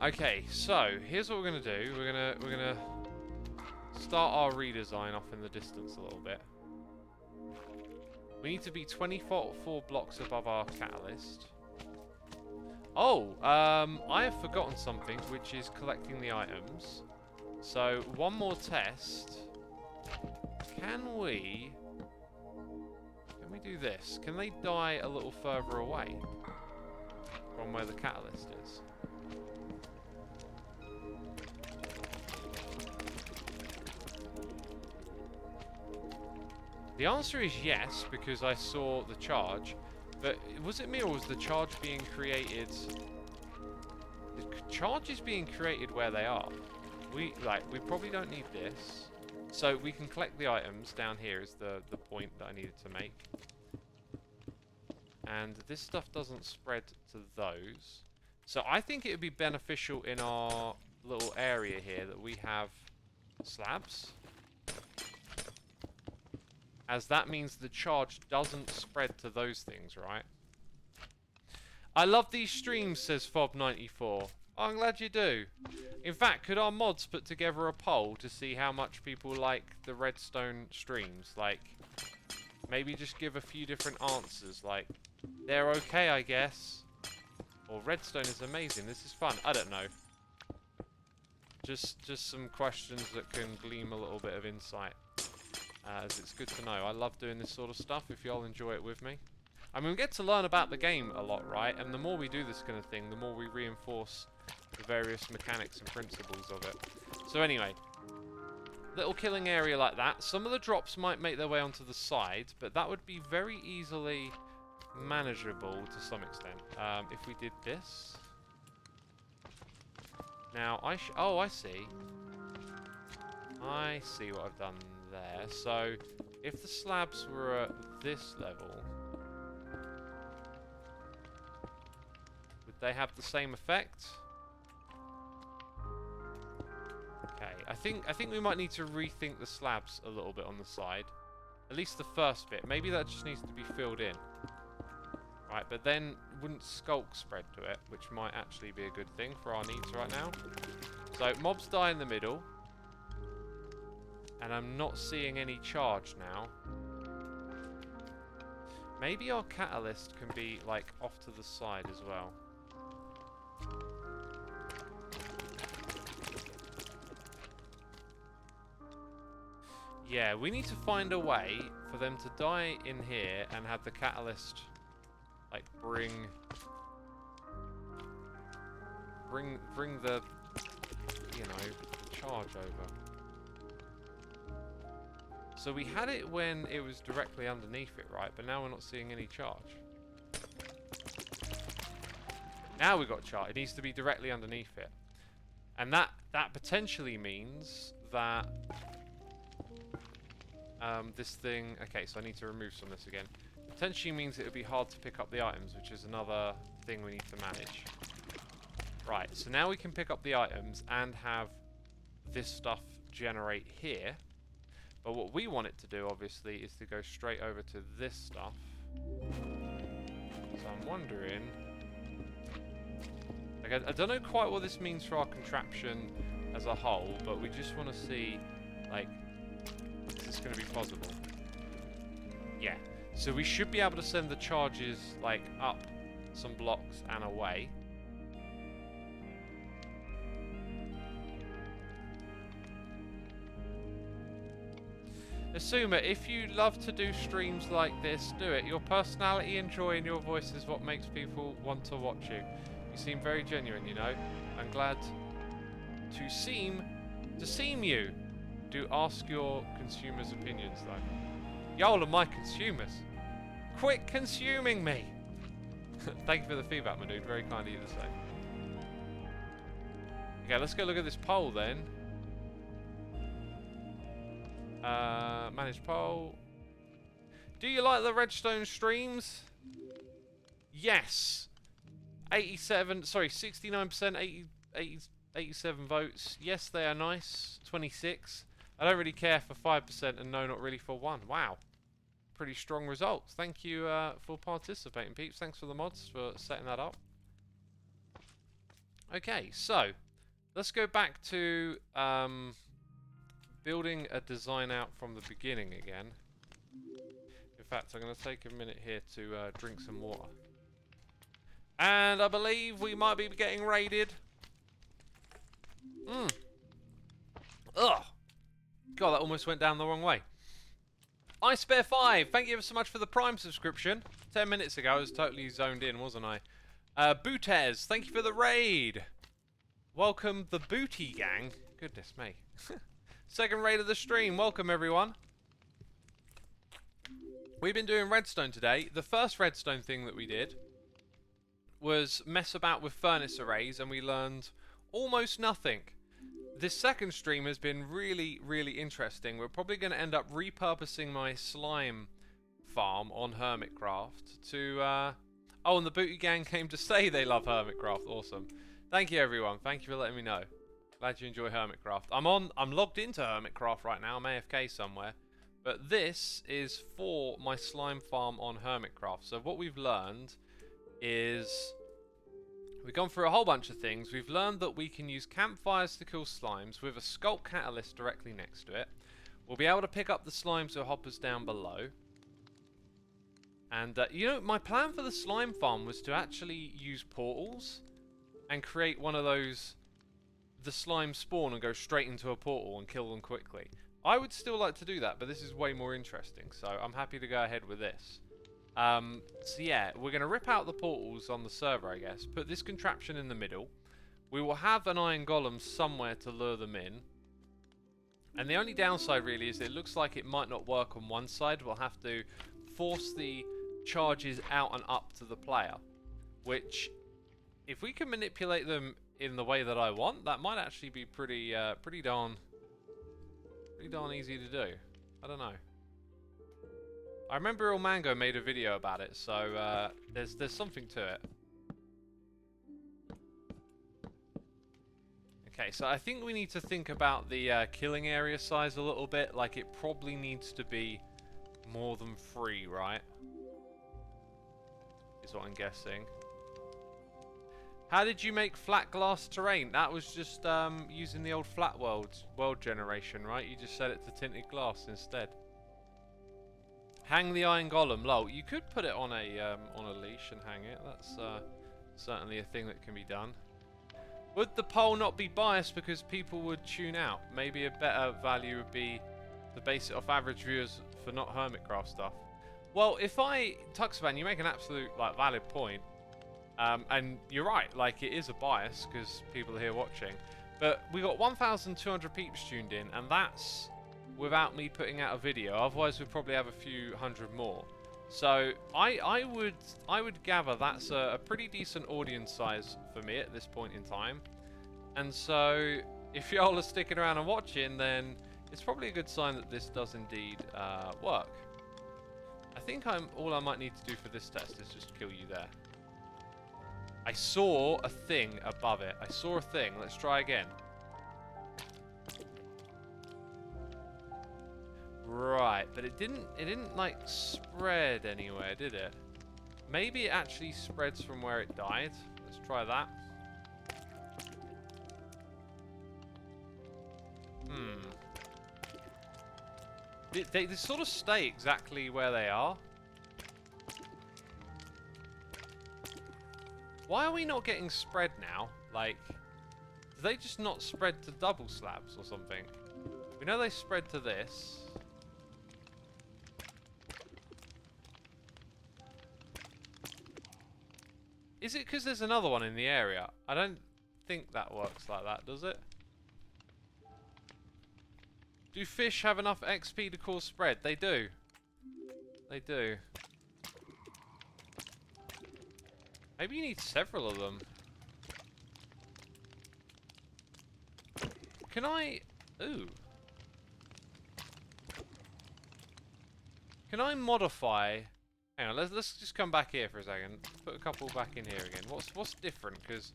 Okay, so here's what we're gonna do. We're gonna start our redesign off in the distance a little bit. We need to be 24 blocks above our catalyst. Oh, I have forgotten something, which is collecting the items. So one more test. Can we do this? Can they die a little further away from where the catalyst is? The answer is yes, because I saw the charge. But was it me or was the charge being created? The charge is being created where they are. We probably don't need this. So we can collect the items down here is the point that I needed to make. And this stuff doesn't spread to those. So I think it would be beneficial in our little area here that we have slabs. As that means the charge doesn't spread to those things, right? I love these streams, says Fob94. Oh, I'm glad you do. In fact, could our mods put together a poll to see how much people like the Redstone streams? Like, maybe just give a few different answers. Like, they're okay, I guess. Or Redstone is amazing. This is fun. I don't know. Just some questions that can gleam a little bit of insight. As it's good to know. I love doing this sort of stuff if y'all enjoy it with me. I mean, we get to learn about the game a lot, right? And the more we do this kind of thing, the more we reinforce the various mechanics and principles of it. So anyway, little killing area like that. Some of the drops might make their way onto the side, but that would be very easily manageable to some extent. If we did this. Now, oh, I see. I see what I've done there. So, if the slabs were at this level, would they have the same effect? Okay, I think we might need to rethink the slabs a little bit on the side. At least the first bit. Maybe that just needs to be filled in. Right, but then wouldn't skulk spread to it, which might actually be a good thing for our needs right now. So, mobs die in the middle. And I'm not seeing any charge now. Maybe our catalyst can be, like, off to the side as well. Yeah, we need to find a way for them to die in here and have the catalyst, like, bring the, you know, the charge over. So we had it when it was directly underneath it, right? But now we're not seeing any charge. Now we've got a chart. It needs to be directly underneath it. And that potentially means that this thing... Okay, so I need to remove some of this again. Potentially means it would be hard to pick up the items, which is another thing we need to manage. Right, so now we can pick up the items and have this stuff generate here. But what we want it to do, obviously, is to go straight over to this stuff. So I'm wondering... Like, I don't know quite what this means for our contraption as a whole, but we just want to see, like, is this going to be possible? Yeah. So we should be able to send the charges, like, up some blocks and away. Xisuma, if you love to do streams like this, do it. Your personality and joy in your voice is what makes people want to watch you. You seem very genuine, you know. I'm glad to seem you. Do ask your consumers' opinions, though. Y'all are my consumers. Quit consuming me. Thank you for the feedback, my dude. Very kind of you to say. Okay, let's go look at this poll then. Manage poll. Do you like the Redstone streams? Yes. 69%, 87 votes. Yes, they are nice. 26. I don't really care for 5% and no, not really for 1. Wow. Pretty strong results. Thank you for participating, peeps. Thanks for the mods for setting that up. Okay, so let's go back to building a design out from the beginning again. In fact, I'm going to take a minute here to drink some water. And I believe we might be getting raided. Ugh. God, that almost went down the wrong way. iSpare5, thank you ever so much for the Prime subscription. 10 minutes ago, I was totally zoned in, wasn't I? Bootez, thank you for the raid. Welcome the Booty Gang. Goodness me. Second raid of the stream. Welcome, everyone. We've been doing redstone today. The first redstone thing that we did was mess about with furnace arrays, and we learned almost nothing. This second stream has been really, really interesting. We're probably going to end up repurposing my slime farm on Hermitcraft to... Oh, and the Booty Gang came to say they love Hermitcraft. Awesome. Thank you, everyone. Thank you for letting me know. Glad you enjoy Hermitcraft. I'm logged into Hermitcraft right now. I'm AFK somewhere. But this is for my slime farm on Hermitcraft. So what we've learned is... We've gone through a whole bunch of things. We've learned that we can use campfires to kill slimes with a sculpt catalyst directly next to it. We'll be able to pick up the slimes or hoppers down below. And, you know, my plan for the slime farm was to actually use portals and create one of those... The slime spawn and go straight into a portal and kill them quickly. I would still like to do that, but this is way more interesting, so I'm happy to go ahead with this. So yeah, we're going to rip out the portals on the server, I guess. Put this contraption in the middle. We will have an iron golem somewhere to lure them in. And the only downside really is it looks like it might not work on one side. We'll have to force the charges out and up to the player. Which, if we can manipulate them in the way that I want, that might actually be pretty darn easy to do. I don't know. I remember Il Mango made a video about it, so there's something to it. Okay, so I think we need to think about the killing area size a little bit. Like, it probably needs to be more than 3, right? Is what I'm guessing. How did you make flat glass terrain? That was just using the old flat world generation, right? You just set it to tinted glass instead. Hang the iron golem. Lol, you could put it on a leash and hang it. That's certainly a thing that can be done. Would the poll not be biased because people would tune out? Maybe a better value would be to base it off average viewers for not Hermitcraft stuff. Well, Tuxpan, you make an absolute valid point. And you're right, like, it is a bias because people are here watching. But we got 1,200 peeps tuned in, and that's without me putting out a video. Otherwise, we'd probably have a few hundred more. So I would gather that's a pretty decent audience size for me at this point in time. And so if y'all are sticking around and watching, then it's probably a good sign that this does indeed work. I think all I might need to do for this test is just kill you there. I saw a thing above it. I saw a thing. Let's try again. Right, but it didn't like spread anywhere, did it? Maybe it actually spreads from where it died. Let's try that. They sort of stay exactly where they are. Why are we not getting spread now? Like, do they just not spread to double slabs or something? We know they spread to this. Is it because there's another one in the area? I don't think that works like that, does it? Do fish have enough XP to cause spread? They do. They do. Maybe you need several of them. Can I... Ooh. Can I modify... Hang on, let's just come back here for a second. Put a couple back in here again. What's different? Because...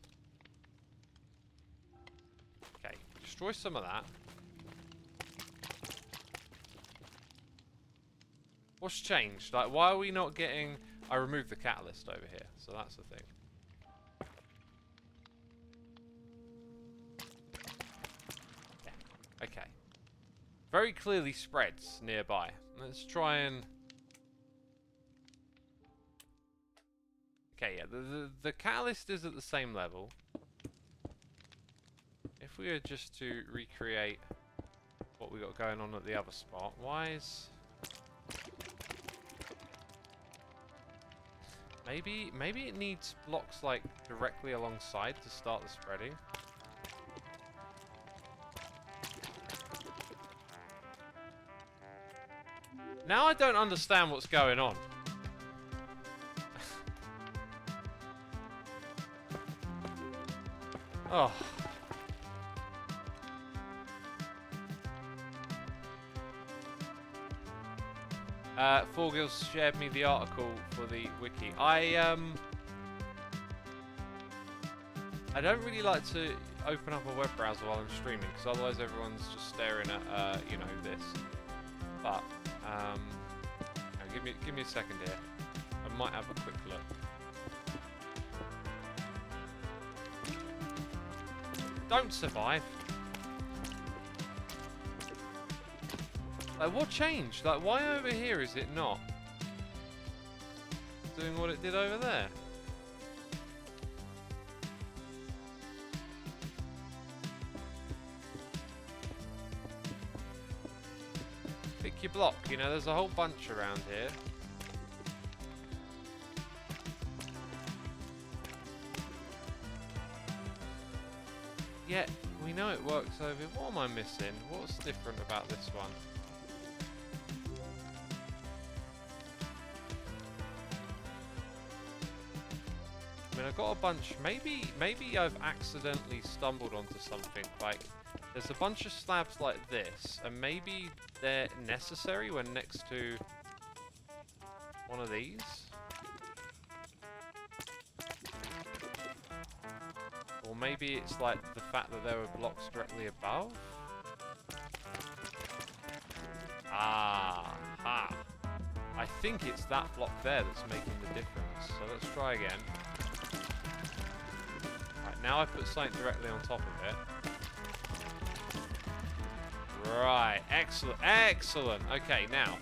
Okay, destroy some of that. What's changed? Like, why are we not getting... I removed the catalyst over here, so that's the thing. Yeah. Okay. Very clearly spreads nearby. Let's try and... Okay, yeah, the catalyst is at the same level. If we were just to recreate what we got going on at the other spot, why is... Maybe it needs blocks like directly alongside to start the spreading. Now I don't understand what's going on. Oh. Forgills shared me the article for the wiki. I don't really like to open up a web browser while I'm streaming, because otherwise everyone's just staring at, you know, this. But, give me a second here. I might have a quick look. Don't survive. Like, what changed? Like, why over here is it not doing what it did over there? Pick your block, you know, there's a whole bunch around here. Yeah, we know it works over here. What am I missing? What's different about this one? I mean, I've got a bunch. Maybe I've accidentally stumbled onto something. Like, there's a bunch of slabs like this, and maybe they're necessary when next to one of these. Or maybe it's like the fact that there were blocks directly above. Ah, ha. I think it's that block there that's making the difference. So let's try again. Right, now I put something directly on top of it. Right, excellent, excellent. Okay, now,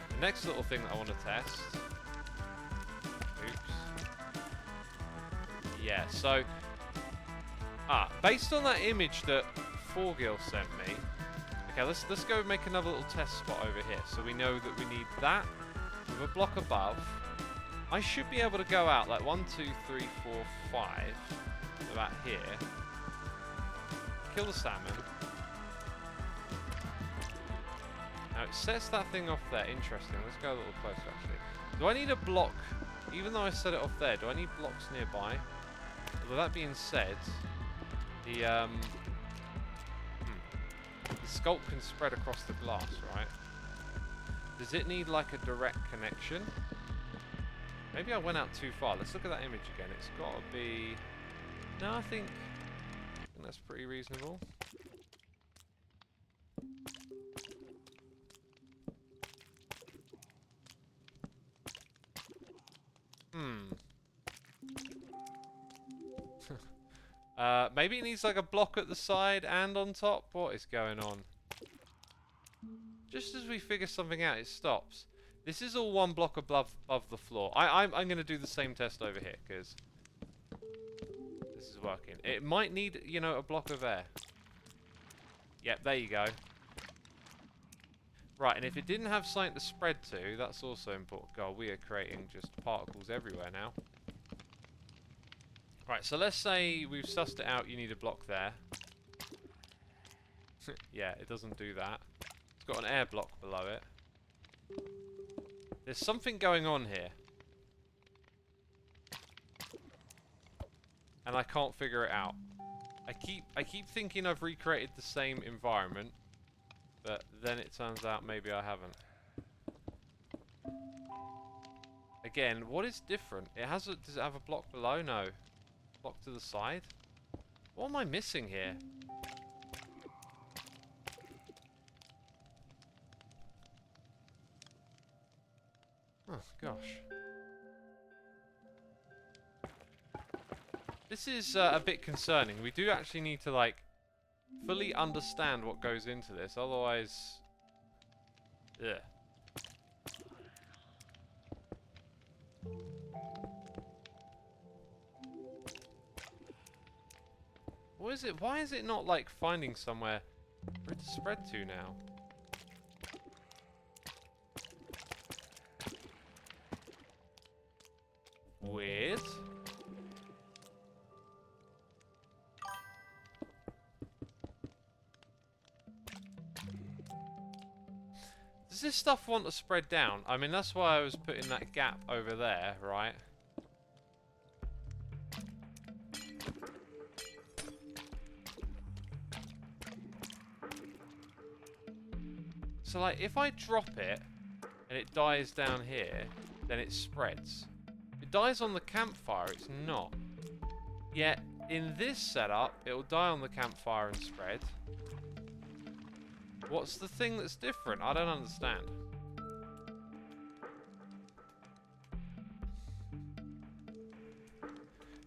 the next little thing that I want to test. Oops. Yeah, so, based on that image that Forgill sent me, okay, let's go make another little test spot over here. So we know that we need that with a block above. I should be able to go out like 1, 2, 3, 4, 5, about here. Kill the salmon. Now it sets that thing off there. Interesting. Let's go a little closer actually. Do I need a block? Even though I set it off there, do I need blocks nearby? Although that being said, the sculpt can spread across the glass, right? Does it need like a direct connection? Maybe I went out too far. Let's look at that image again. It's got to be... No, I think that's pretty reasonable. Maybe it needs like a block at the side and on top. What is going on? Just as we figure something out, it stops. This is all one block above the floor. I'm going to do the same test over here, because this is working. It might need, you know, a block of air. Yep, there you go. Right, and if it didn't have something to spread to, that's also important. God, we are creating just particles everywhere now. Right, so let's say we've sussed it out, you need a block there. Yeah, it doesn't do that. It's got an air block below it. There's something going on here. And I can't figure it out. I keep thinking I've recreated the same environment, but then it turns out maybe I haven't. Again, what is different? It has a, does it have a block below? No. Block to the side? What am I missing here? Oh, gosh. This is a bit concerning. We do actually need to, like, fully understand what goes into this. Otherwise... Ugh. What is it? Why is it not, like, finding somewhere for it to spread to now? Weird. Does this stuff want to spread down? I mean, that's why I was putting that gap over there, right? So, like, if I drop it and it dies down here, then it spreads. If it dies on the campfire, it's not. Yet, in this setup, it'll die on the campfire and spread. What's the thing that's different? I don't understand.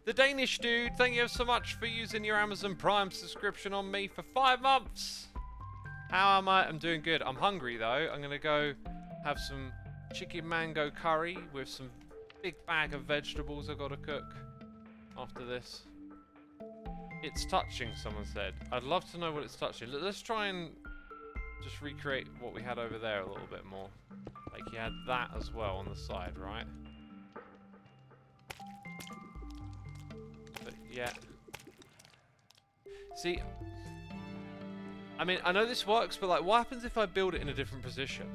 The Danish dude, thank you so much for using your Amazon Prime subscription on me for 5 months. How am I? I'm doing good. I'm hungry though. I'm gonna go have some chicken mango curry with some big bag of vegetables I've got to cook after this. It's touching, someone said. I'd love to know what it's touching. Let's try and just recreate what we had over there a little bit more. Like you had that as well on the side, right? But yeah. See, I mean, I know this works, but like, what happens if I build it in a different position?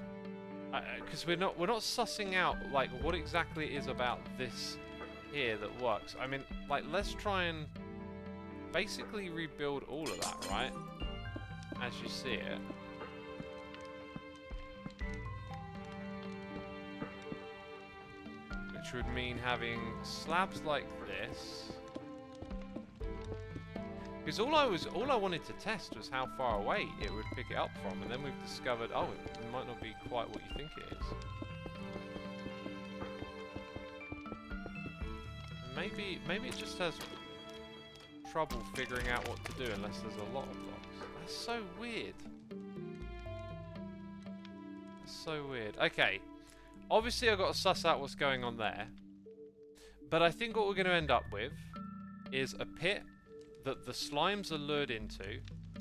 Because we're not sussing out like what exactly it is about this here that works. I mean, like, let's try and basically rebuild all of that, right? As you see it. Which would mean having slabs like this. Because all I wanted to test was how far away it would pick it up from, and then we've discovered, oh, it might not be quite what you think it is. Maybe it just has trouble figuring out what to do unless there's a lot of blocks. That's so weird. That's so weird. Okay, obviously I've got to suss out what's going on there, but I think what we're going to end up with is a pit that the slimes are lured into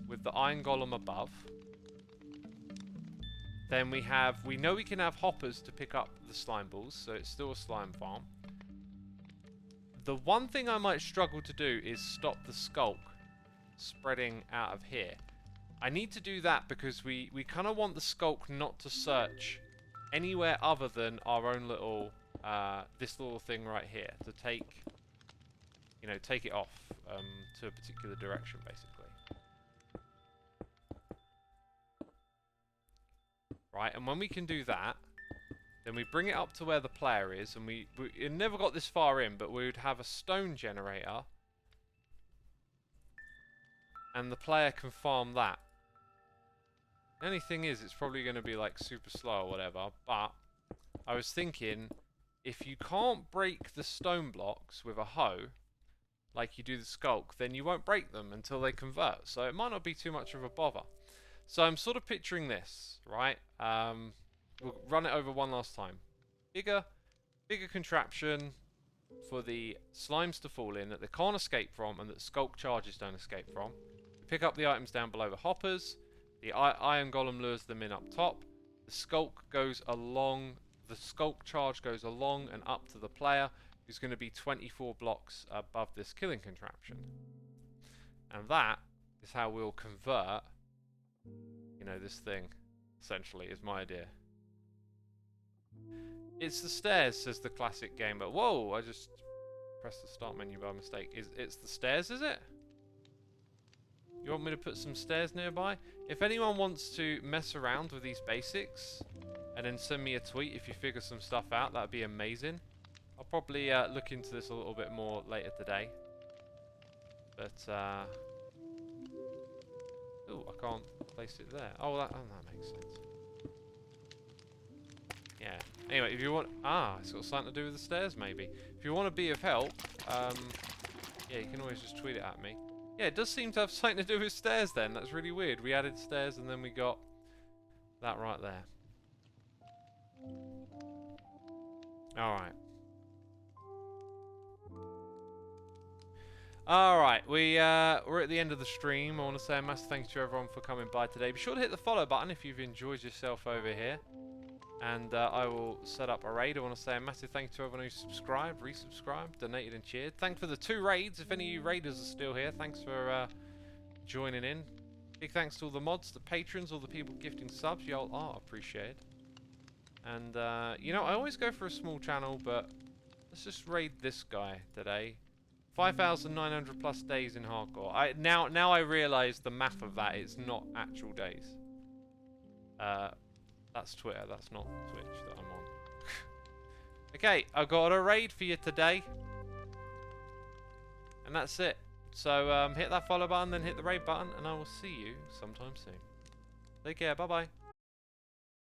with the iron golem above. Then we know we can have hoppers to pick up the slime balls, so it's still a slime farm. The one thing I might struggle to do is stop the skulk spreading out of here. I need to do that because we kind of want the skulk not to search anywhere other than our own little this little thing right here to take, you know, take it off to a particular direction, basically. Right, and when we can do that, then we bring it up to where the player is, and it never got this far in, but we would have a stone generator, and the player can farm that. The only thing is, it's probably going to be like super slow or whatever, but I was thinking, if you can't break the stone blocks with a hoe, like you do the sculk, then you won't break them until they convert, so it might not be too much of a bother. So I'm sort of picturing this, right? We'll run it over one last time. Bigger contraption for the slimes to fall in that they can't escape from and that sculk charges don't escape from. Pick up the items down below the hoppers. The iron golem lures them in up top. The sculk goes along. The sculk charge goes along and up to the player, who's going to be 24 blocks above this killing contraption. And that is how we'll convert, you know, this thing, essentially, is my idea. It's the stairs, says the classic gamer. Whoa, I just pressed the start menu by mistake. It's the stairs, is it? You want me to put some stairs nearby? If anyone wants to mess around with these basics and then send me a tweet if you figure some stuff out, that'd be amazing. I'll probably look into this a little bit more later today. But, oh, I can't place it there. Oh, that makes sense. Yeah. Anyway, if you want... Ah, it's got something to do with the stairs, maybe. If you want to be of help, yeah, you can always just tweet it at me. Yeah, it does seem to have something to do with stairs then. That's really weird. We added stairs and then we got that right there. Alright. Alright, we're at the end of the stream. I want to say a massive thanks to everyone for coming by today. Be sure to hit the follow button if you've enjoyed yourself over here. And I will set up a raid. I want to say a massive thanks to everyone who subscribed, resubscribed, donated and cheered. Thanks for the 2 raids. If any of you raiders are still here, thanks for joining in. Big thanks to all the mods, the patrons, all the people gifting subs. Y'all are appreciated. And, you know, I always go for a small channel, but let's just raid this guy today. 5,900 plus days in hardcore. Now I realise the math of that is not actual days. That's Twitter, that's not Twitch that I'm on. Okay, I've got a raid for you today. And that's it. So hit that follow button, then hit the raid button, and I will see you sometime soon. Take care, bye bye.